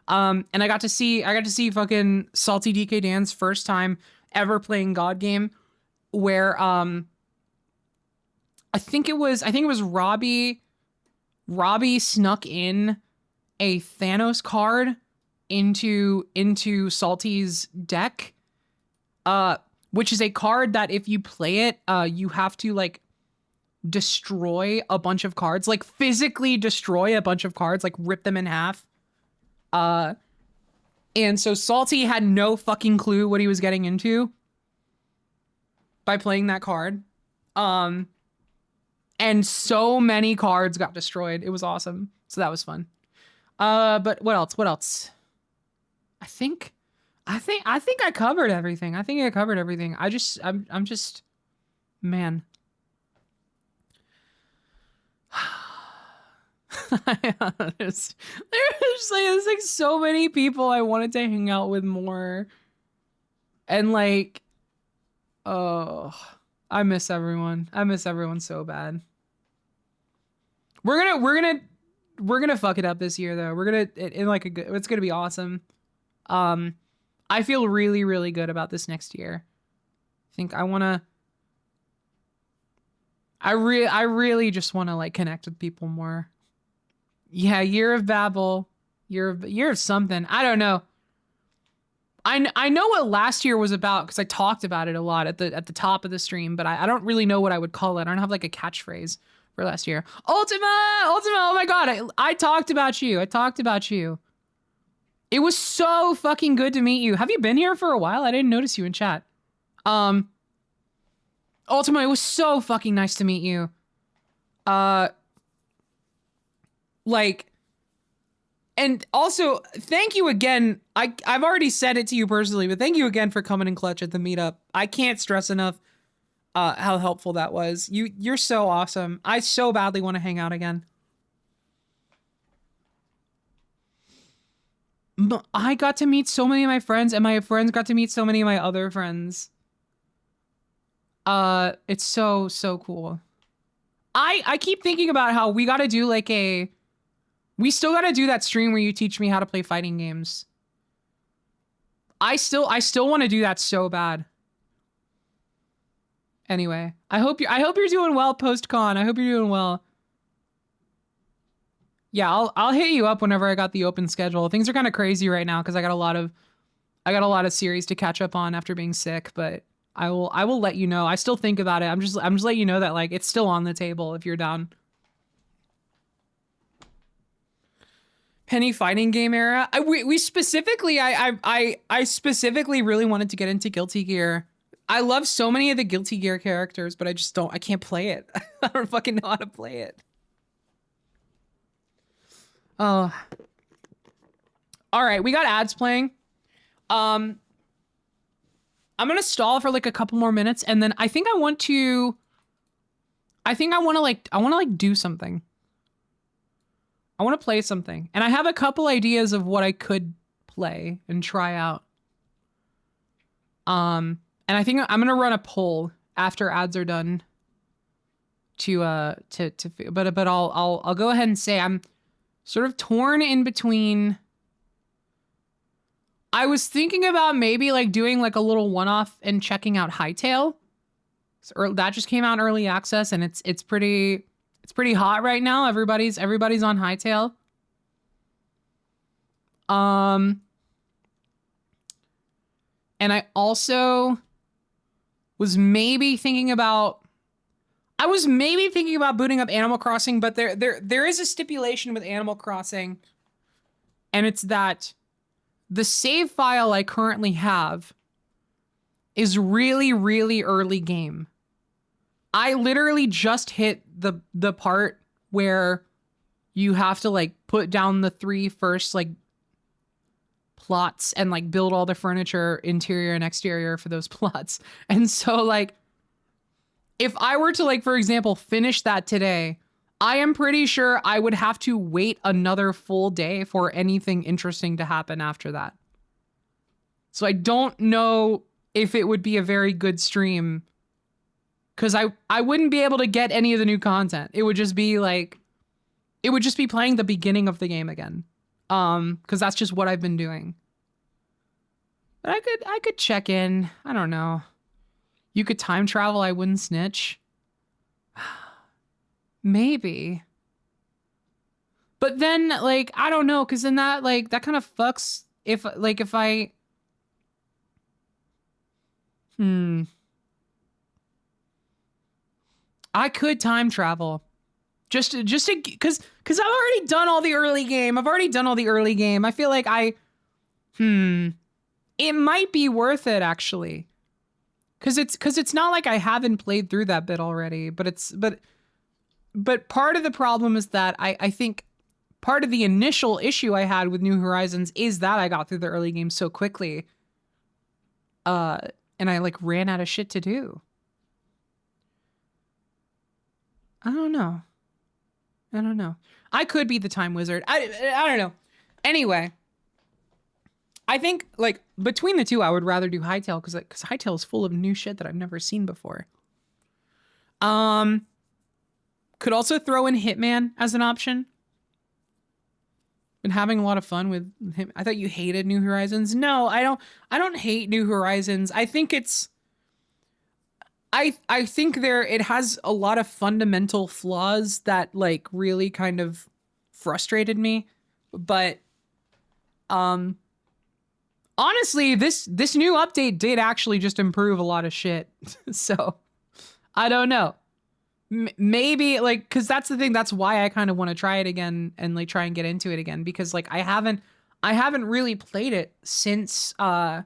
And I got to see fucking Salty DK Dan's first time ever playing God Game, where I think it was Robbie snuck in a Thanos card into Salty's deck, which is a card that if you play it, you have to like destroy a bunch of cards, like physically destroy a bunch of cards, like rip them in half. And so Salty had no fucking clue what he was getting into by playing that card. And so many cards got destroyed. It was awesome. So that was fun. But what else? I think I covered everything. I'm just, man. there's like so many people I wanted to hang out with more. And like, oh, I miss everyone. I miss everyone so bad. We're gonna fuck it up this year though. We're gonna it's gonna be awesome. I feel really, really good about this next year. I think I really just want to like connect with people more. Yeah, year of Babel, year of something. I don't know. I know what last year was about because I talked about it a lot at the top of the stream, but I don't really know what I would call it. I don't have like a catchphrase for last year. Ultima, oh my god, I talked about you. It was so fucking good to meet you. Have you been here for a while? I didn't notice you in chat. Ultima, it was so fucking nice to meet you. Like, And also, thank you again. I've already said it to you personally, but thank you again for coming in clutch at the meetup. I can't stress enough how helpful that was. You're so awesome. I so badly want to hang out again. I got to meet so many of my friends, and my friends got to meet so many of my other friends. It's so cool. I keep thinking about how we got to do like we still got to do that stream where you teach me how to play fighting games. I still want to do that so bad. Anyway, I hope you're doing well post-con. I hope you're doing well. Yeah, I'll hit you up whenever I got the open schedule. Things are kind of crazy right now because I got a lot of series to catch up on after being sick, but I will let you know. I still think about it. I'm just letting you know that like it's still on the table if you're down. Penny fighting game era. We specifically I specifically really wanted to get into Guilty Gear. I love so many of the Guilty Gear characters, but I can't play it. I don't fucking know how to play it. Oh. All right, we got ads playing. I'm gonna stall for like a couple more minutes, and then I think I want to like do something. I want to play something, and I have a couple ideas of what I could play and try out. And I think I'm gonna run a poll after ads are done. But I'll go ahead and say I'm sort of torn in between. I was thinking about maybe like doing like a little one-off and checking out Hytale. So that just came out early access, and it's pretty hot right now. Everybody's on Hytale. And I also was maybe thinking about booting up Animal Crossing, but there is a stipulation with Animal Crossing, and it's that the save file I currently have is really, really early game. I literally just hit the part where you have to like put down the 3 first like plots and like build all the furniture, interior and exterior for those plots. And so like, if I were to like, for example, finish that today, I am pretty sure I would have to wait another full day for anything interesting to happen after that. So I don't know if it would be a very good stream, because I wouldn't be able to get any of the new content. It would just be like, it would just be playing the beginning of the game again. Because that's just what I've been doing. But I could check in. I don't know. You could time travel, I wouldn't snitch. Maybe. But then, like, I don't know, because then that, like, that kind of fucks if I... I could time travel. Just to, because I've already done all the early game. I feel like it might be worth it, actually. Because it's not like I haven't played through that bit already, but part of the problem is that I think part of the initial issue I had with New Horizons is that I got through the early game so quickly. And I like ran out of shit to do. I don't know. I could be the time wizard. I don't know. Anyway, I think like between the two, I would rather do Hytale because Hytale is full of new shit that I've never seen before. Could also throw in Hitman as an option. Been having a lot of fun with him. I thought you hated New Horizons. No, I don't hate New Horizons. I think it's I think it has a lot of fundamental flaws that like really kind of frustrated me. But honestly, this new update did actually just improve a lot of shit. So I don't know. Maybe like, because that's the thing. That's why I kind of want to try it again and like try and get into it again, because like I haven't really played it since like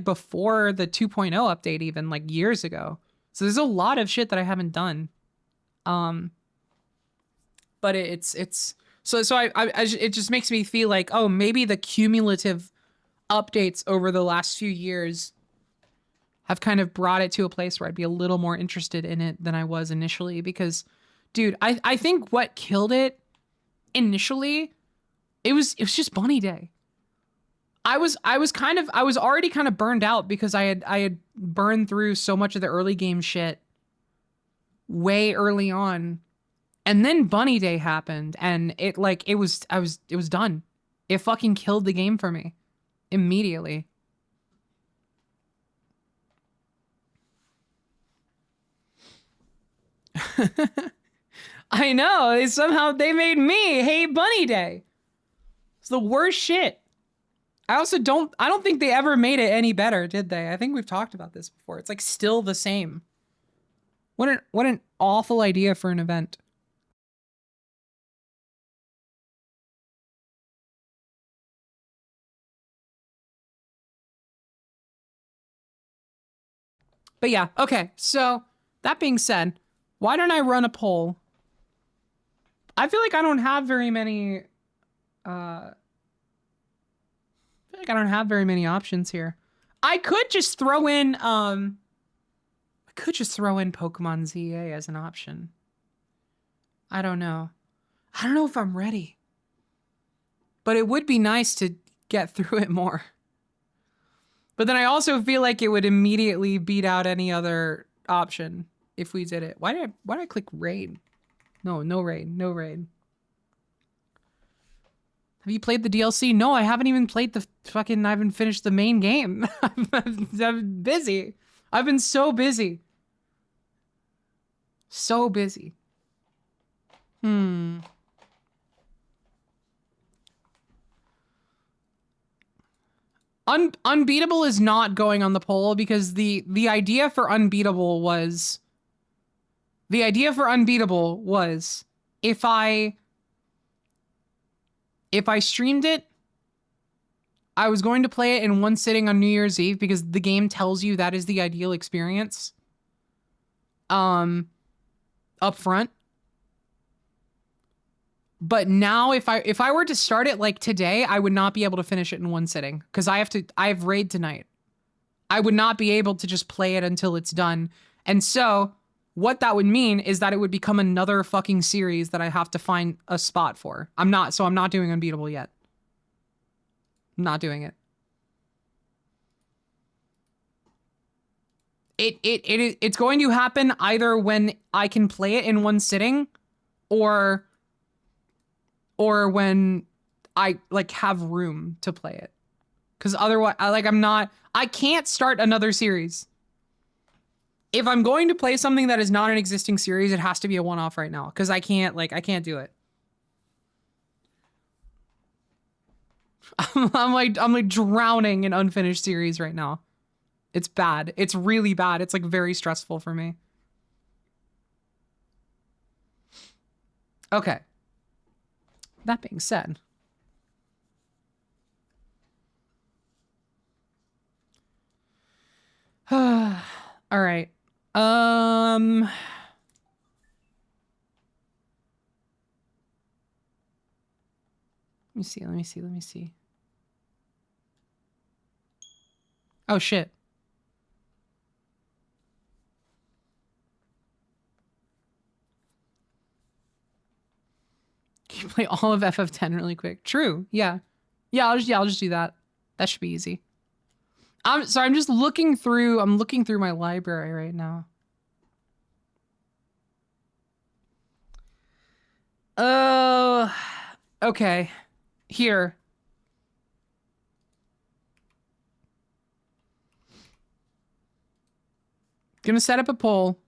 before the 2.0 update, even like years ago. So there's a lot of shit that I haven't done. But it's It just makes me feel like, oh, maybe the cumulative updates over the last few years have kind of brought it to a place where I'd be a little more interested in it than I was initially. Because, dude, I think what killed it initially, it was just Bunny Day. I was already kind of burned out because I had burned through so much of the early game shit way early on. And then Bunny Day happened, and it was done. It fucking killed the game for me immediately. I know, they made me hate Bunny Day. It's the worst shit. I don't think they ever made it any better, did they? I think we've talked about this before. It's like still the same. What an awful idea for an event. But yeah, okay. So that being said, why don't I run a poll? I feel like I don't have very many options here. I could just throw in Pokemon ZA as an option. I don't know. I don't know if I'm ready. But it would be nice to get through it more. But then I also feel like it would immediately beat out any other option if we did it. Why did I click raid? No raid. No raid. Have you played the DLC? No, I haven't even played I haven't finished the main game. I've been busy. I've been so busy. So busy. Unbeatable is not going on the poll because the idea for Unbeatable was if I streamed it, I was going to play it in one sitting on New Year's Eve because the game tells you that is the ideal experience. Up front. But now if I were to start it like today, I would not be able to finish it in one sitting because I have raid tonight. I would not be able to just play it until it's done. And so what that would mean is that it would become another fucking series that I have to find a spot for. I'm not doing Unbeatable yet. I'm not doing it. It's going to happen either when I can play it in one sitting or when I have room to play it. Cause otherwise I can't start another series. If I'm going to play something that is not an existing series, it has to be a one-off right now. Cause I can't do it. I'm like drowning in unfinished series right now. It's bad. It's really bad. It's like very stressful for me. Okay. That being said. All right. Let me see. Oh shit. Can you play all of FF10 really quick? True. Yeah. I'll just do that. That should be easy. I'm just looking through. I'm looking through my library right now. Okay. Here. Gonna set up a poll.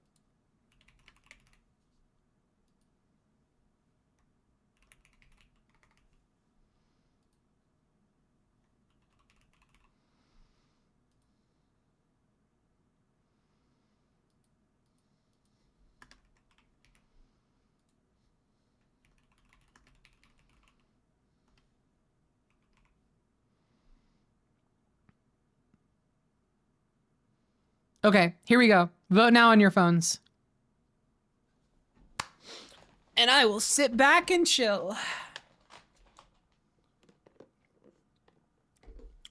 Okay, here we go. Vote now on your phones. And I will sit back and chill.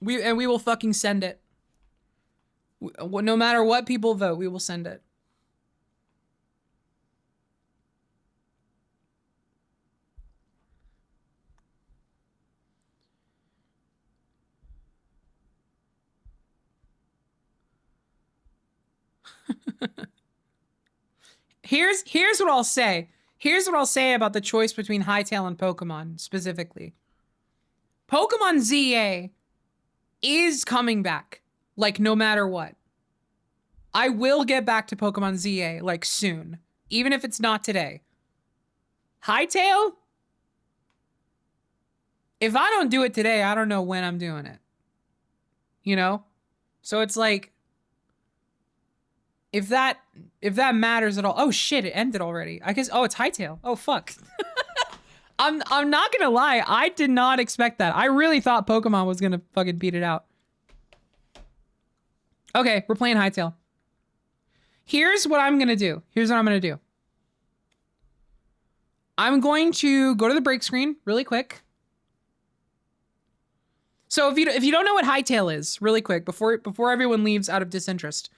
We will fucking send it. No matter what people vote, we will send it. Here's what I'll say. Here's what I'll say about the choice between Hytale and Pokemon specifically. Pokemon ZA is coming back, like no matter what. I will get back to Pokemon ZA like soon, even if it's not today. Hytale? If I don't do it today, I don't know when I'm doing it. You know? So it's like, if that matters at all. Oh shit, it ended already. I guess, oh, it's Hytale. Oh fuck. I'm not gonna lie, I did not expect that. I really thought Pokemon was gonna fucking beat it out. Okay, we're playing Hytale. Here's what I'm gonna do. I'm going to go to the break screen really quick. So if you don't know what Hytale is, really quick, before everyone leaves out of disinterest,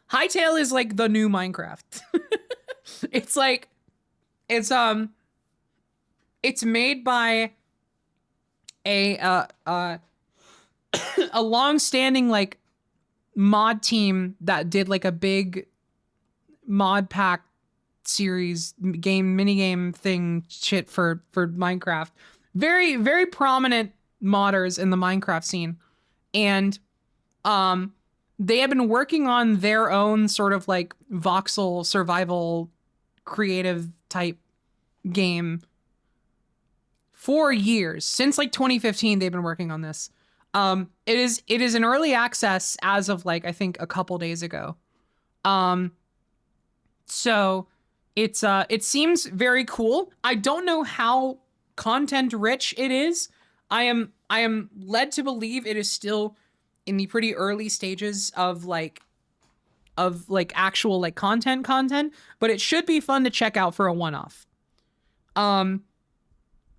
Hytale is like the new Minecraft. It's like, it's made by a long-standing like mod team that did like a big mod pack series minigame thing shit for Minecraft. Very, very prominent modders in the Minecraft scene. And they have been working on their own sort of like voxel survival creative type game for years. Since like 2015, they've been working on this. It is an early access as of like, I think a couple days ago. So it seems very cool. I don't know how content rich it is. I am led to believe it is still in the pretty early stages of like actual like content, but it should be fun to check out for a one-off.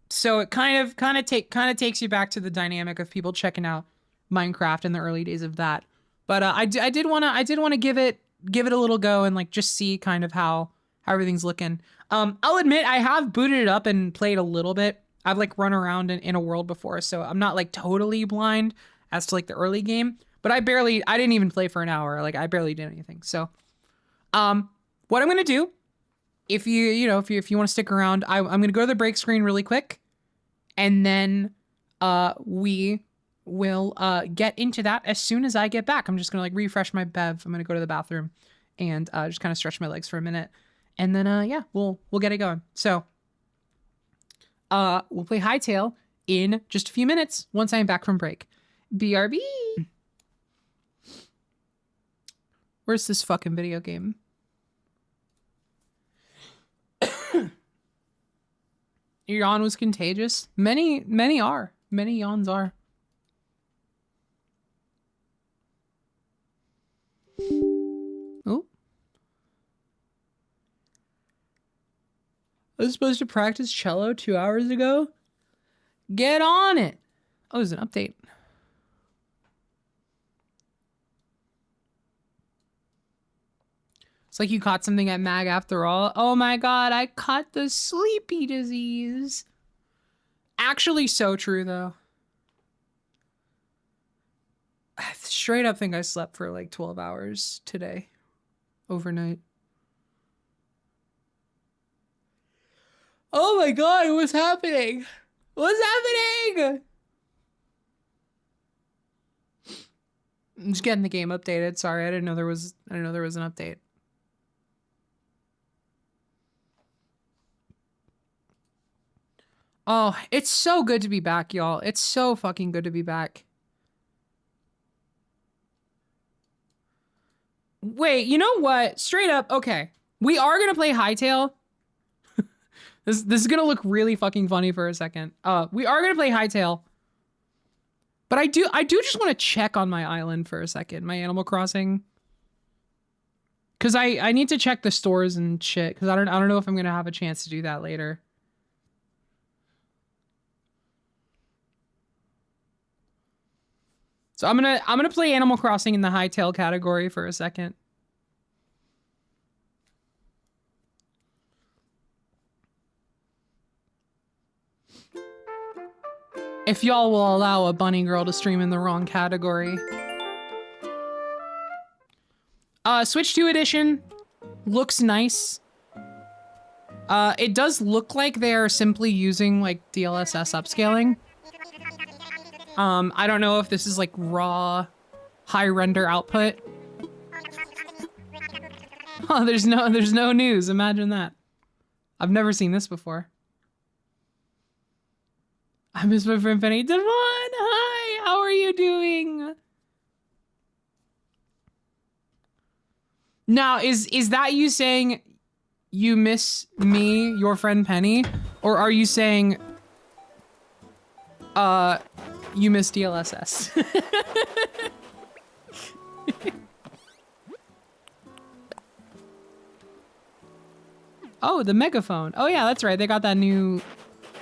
So it kind of takes you back to the dynamic of people checking out Minecraft in the early days of that. But I did want to give it a little go and like just see kind of how everything's looking. I'll admit I have booted it up and played a little bit. I've like run around in a world before, so I'm not like totally blind as to like the early game, but I didn't even play for an hour. Like I barely did anything. So, what I'm going to do, if you want to stick around, I'm going to go to the break screen really quick, and then, we will, get into that as soon as I get back. I'm just going to like refresh my bev. I'm going to go to the bathroom and, just kind of stretch my legs for a minute, and then, yeah, we'll get it going. So, we'll play Hytale in just a few minutes once I'm back from break. BRB. Where's this fucking video game? Your yawn was contagious. Many are. Many yawns are. Oh. I was supposed to practice cello 2 hours ago. Get on it. Oh, there's an update. It's like you caught something at MAG after all. Oh my god, I caught the sleepy disease. Actually so true though. I straight up think I slept for like 12 hours today. Overnight. Oh my god, what's happening? What's happening? I'm just getting the game updated. Sorry, I didn't know there was an update. Oh, it's so good to be back, y'all. It's so fucking good to be back. Wait, you know what? Straight up, okay. We are gonna play Hytale. This is gonna look really fucking funny for a second. We are gonna play Hytale. But I do just want to check on my island for a second, my Animal Crossing. Cause I need to check the stores and shit, because I don't know if I'm gonna have a chance to do that later. So I'm gonna play Animal Crossing in the hightail category for a second. If y'all will allow a bunny girl to stream in the wrong category. Switch 2 edition looks nice. It does look like they're simply using like DLSS upscaling. I don't know if this is like raw high render output. Oh, there's no news. Imagine that. I've never seen this before. I miss my friend Penny. Devon, hi, how are you doing? Now, is that you saying you miss me, your friend Penny? Or are you saying, you miss DLSS? Oh, the megaphone. Oh yeah, that's right. They got that new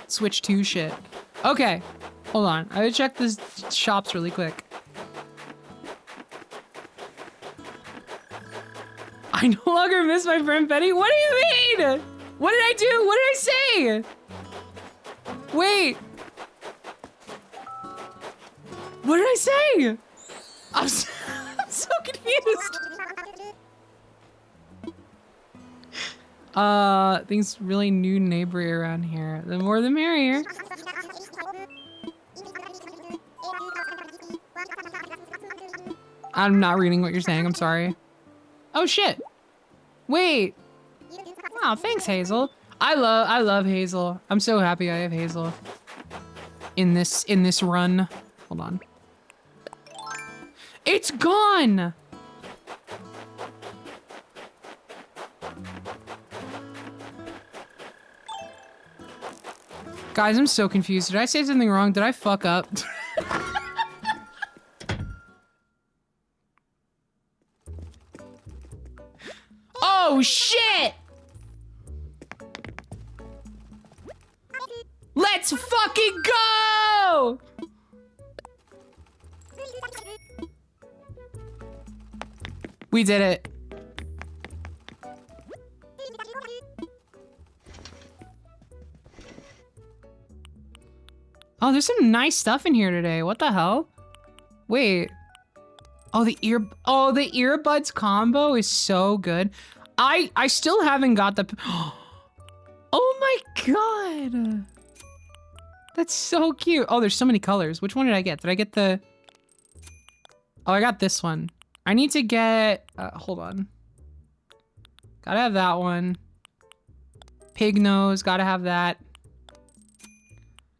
Switch 2 shit. Okay, hold on. I gotta check the shops really quick. I no longer miss my friend Penny. What do you mean? What did I do? What did I say? Wait. What did I say? I'm so confused. Things really new neighbory around here. The more the merrier. I'm not reading what you're saying. I'm sorry. Oh shit. Wait. Oh, thanks, Hazel. I love Hazel. I'm so happy I have Hazel in this run. Hold on. It's gone. Guys, I'm so confused. Did I say something wrong? Did I fuck up? Oh shit! Let's fucking go! We did it. Oh, there's some nice stuff in here today. What the hell? Wait. Oh, the earbuds combo is so good. I still haven't got the... Oh my god. That's so cute. Oh, there's so many colors. Which one did I get? Did I get the... Oh, I got this one. I need to get... hold on. Gotta have that one. Pig nose. Gotta have that.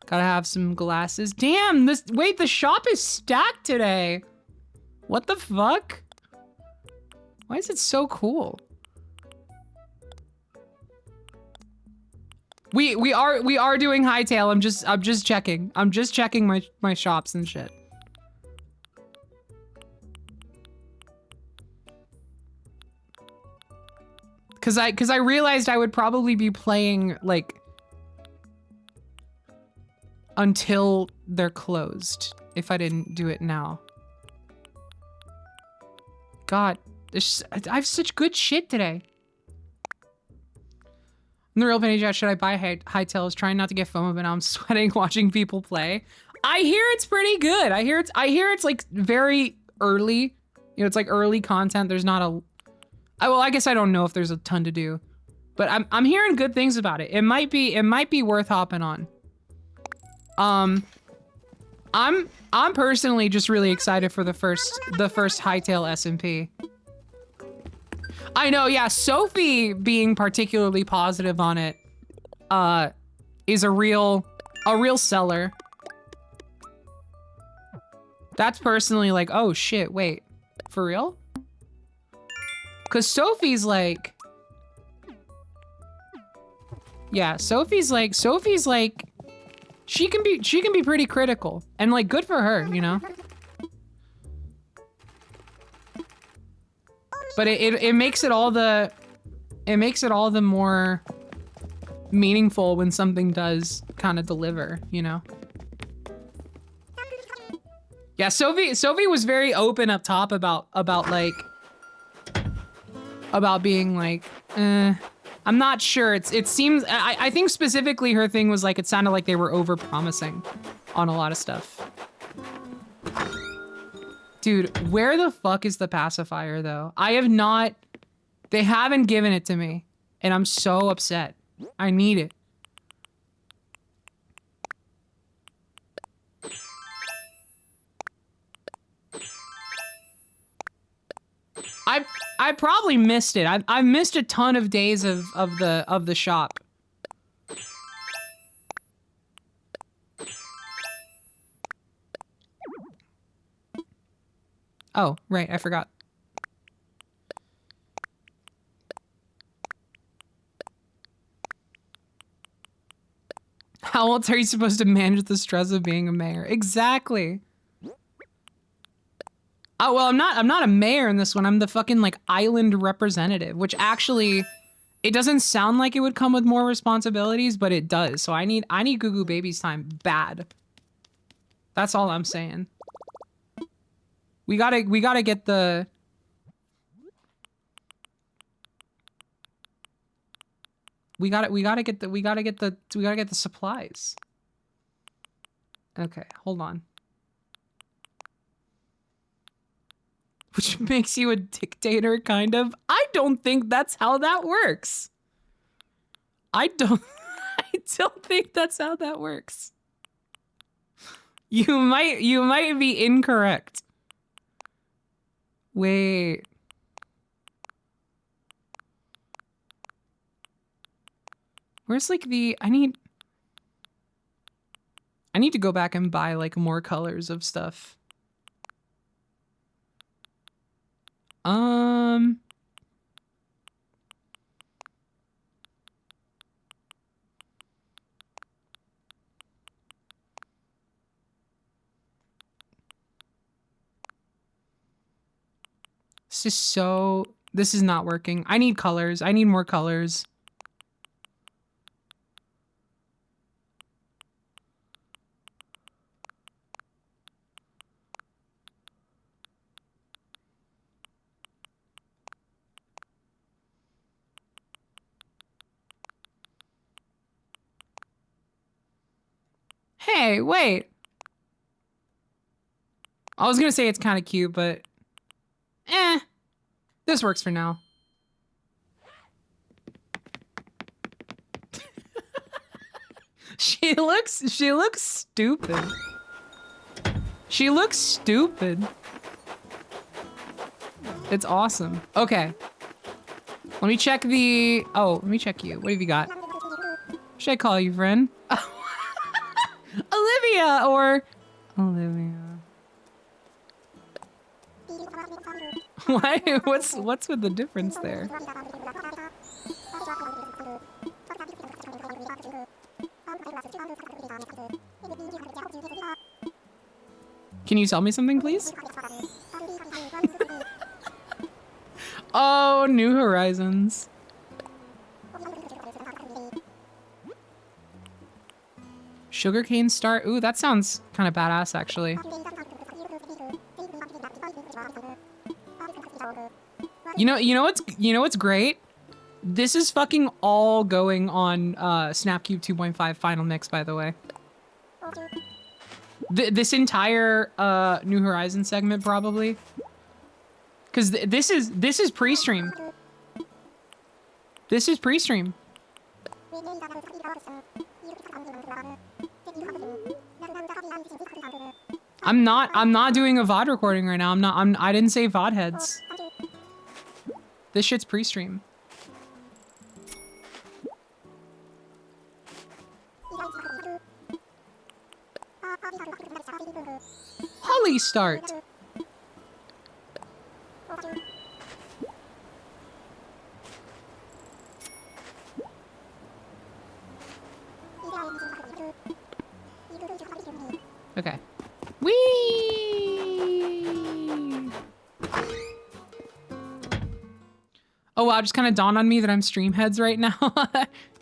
Gotta have some glasses. Damn, wait, the shop is stacked today. What the fuck? Why is it so cool? We are doing hightail. I'm just checking. I'm just checking my shops and shit. Cause I realized I would probably be playing like until they're closed if I didn't do it now. God, I have such good shit today. In the real penny chat, should I buy hightail? I was trying not to get FOMO, but now I'm sweating watching people play. I hear it's pretty good. I hear it's like very early. You know, it's like early content. There's not a... well, I guess I don't know if there's a ton to do, but I'm hearing good things about it. It might be worth hopping on. I'm personally just really excited for the first hightail SMP. I know, yeah, Sophie being particularly positive on it is a real seller. That's personally like, oh shit, wait, for real? Cause Sophie's like, yeah, Sophie's like, she can be pretty critical and like good for her, you know? But it makes it all the more meaningful when something does kind of deliver, you know? Yeah, Sophie was very open up top about like about being like, I'm not sure. It seems I think specifically her thing was like it sounded like they were over promising on a lot of stuff. Dude, where the fuck is the pacifier though? I have not, they haven't given it to me and I'm so upset. I need it. I probably missed it. I've missed a ton of days of the shop. Oh, right, I forgot. How else are you supposed to manage the stress of being a mayor? Exactly. Oh, well, I'm not a mayor in this one. I'm the fucking like island representative, which actually, it doesn't sound like it would come with more responsibilities, but it does. So I need Goo Goo Baby's time bad. That's all I'm saying. We gotta get the. We gotta get the supplies. Okay, hold on. Which makes you a dictator, kind of. I don't think that's how that works. I don't think that's how that works. You might be incorrect. Wait. Where's like the, I need to go back and buy like more colors of stuff. This is not working. I need colors. I need more colors. Hey, wait. I was gonna say it's kind of cute, but this works for now. She looks stupid. She looks stupid. It's awesome. Okay. Let me check the, let me check you. What have you got? Should I call you friend? Olivia or Olivia. Why? What's with the difference there? Can you tell me something, please? Oh, New Horizons. Sugarcane Star. Ooh, that sounds kind of badass, actually. You know what's great? This is fucking all going on Snapcube 2.5 Final Mix, by the way. This entire New Horizons segment, probably. Because this is pre-stream. This is pre-stream. I'm not doing a VOD recording right now. I didn't say VOD heads. This shit's pre-stream. Holly start. Okay. Whee! Oh wow, just kind of dawned on me that I'm stream heads right now.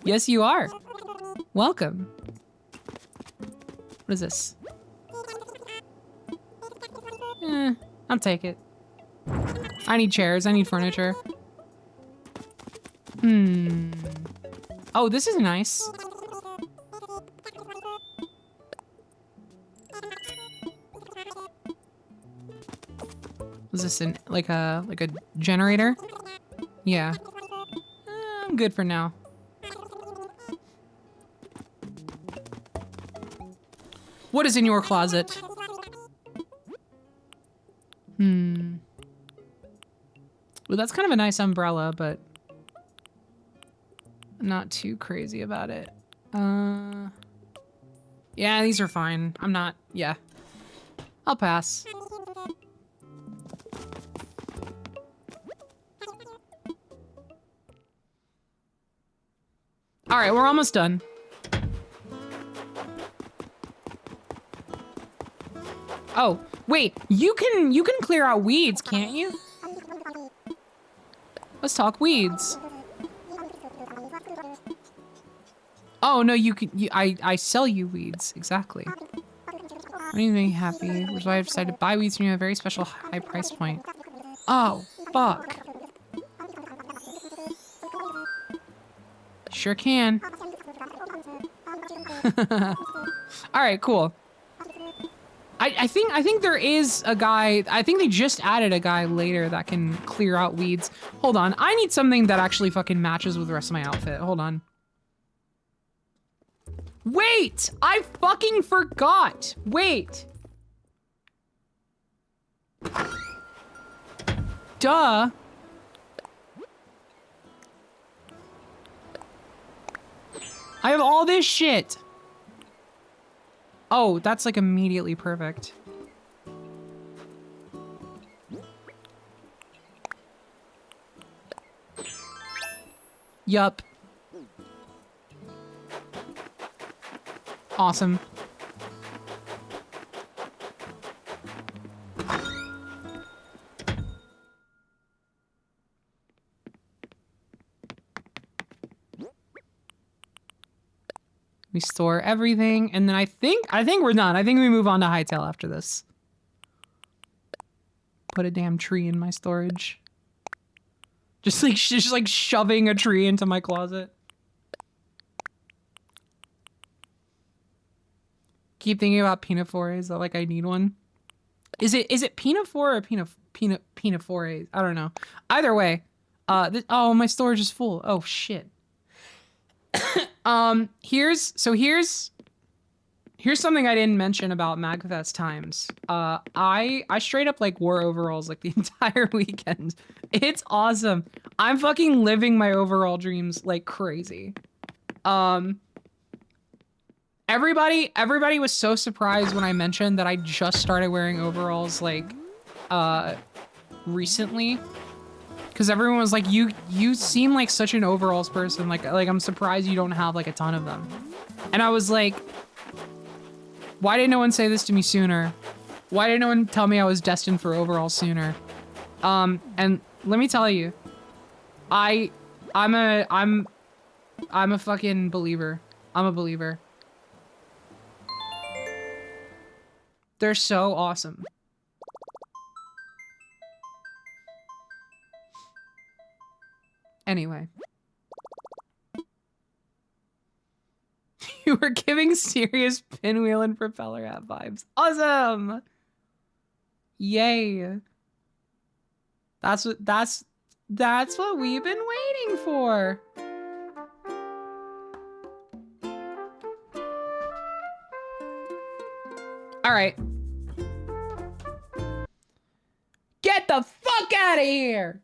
Yes, you are. Welcome. What is this? I'll take it. I need chairs. I need furniture. Oh, this is nice. Was this like a generator? Yeah. I'm good for now. What is in your closet? Well, that's kind of a nice umbrella, but I'm not too crazy about it. Yeah, these are fine. I'm not, yeah. I'll pass. All right, we're almost done. Oh, wait, you can clear out weeds, can't you? Let's talk weeds. Oh no, you can. I sell you weeds, exactly. What do you make happy? Which is why I decided to buy weeds from you at a very special high price point. Oh, fuck. Sure can. All right, cool. I think there is a guy. I think they just added a guy later that can clear out weeds. Hold on, I need something that actually fucking matches with the rest of my outfit. Hold on. Wait, I fucking forgot. Wait. Duh. I have all this shit. Oh, that's like immediately perfect. Yup. Awesome. We store everything, and then I think we're done. I think we move on to Hightail after this. Put a damn tree in my storage. Just like shoving a tree into my closet. Keep thinking about pinafores, that like I need one. Is it pinafore or pinafores? I don't know. Either way, oh, my storage is full. Oh shit. Here's something I didn't mention about MAGFest times. I straight up like wore overalls like the entire weekend. It's awesome. I'm fucking living my overall dreams like crazy. Everybody was so surprised when I mentioned that I just started wearing overalls like recently. Because everyone was like, you seem like such an overalls person. Like I'm surprised you don't have like a ton of them. And I was like, why didn't no one say this to me sooner? Why didn't no one tell me I was destined for overalls sooner? And let me tell you, I'm a fucking believer. I'm a believer. They're so awesome. Anyway. You were giving serious pinwheel and propeller hat vibes. Awesome! Yay. That's what we've been waiting for. All right. Get the fuck out of here!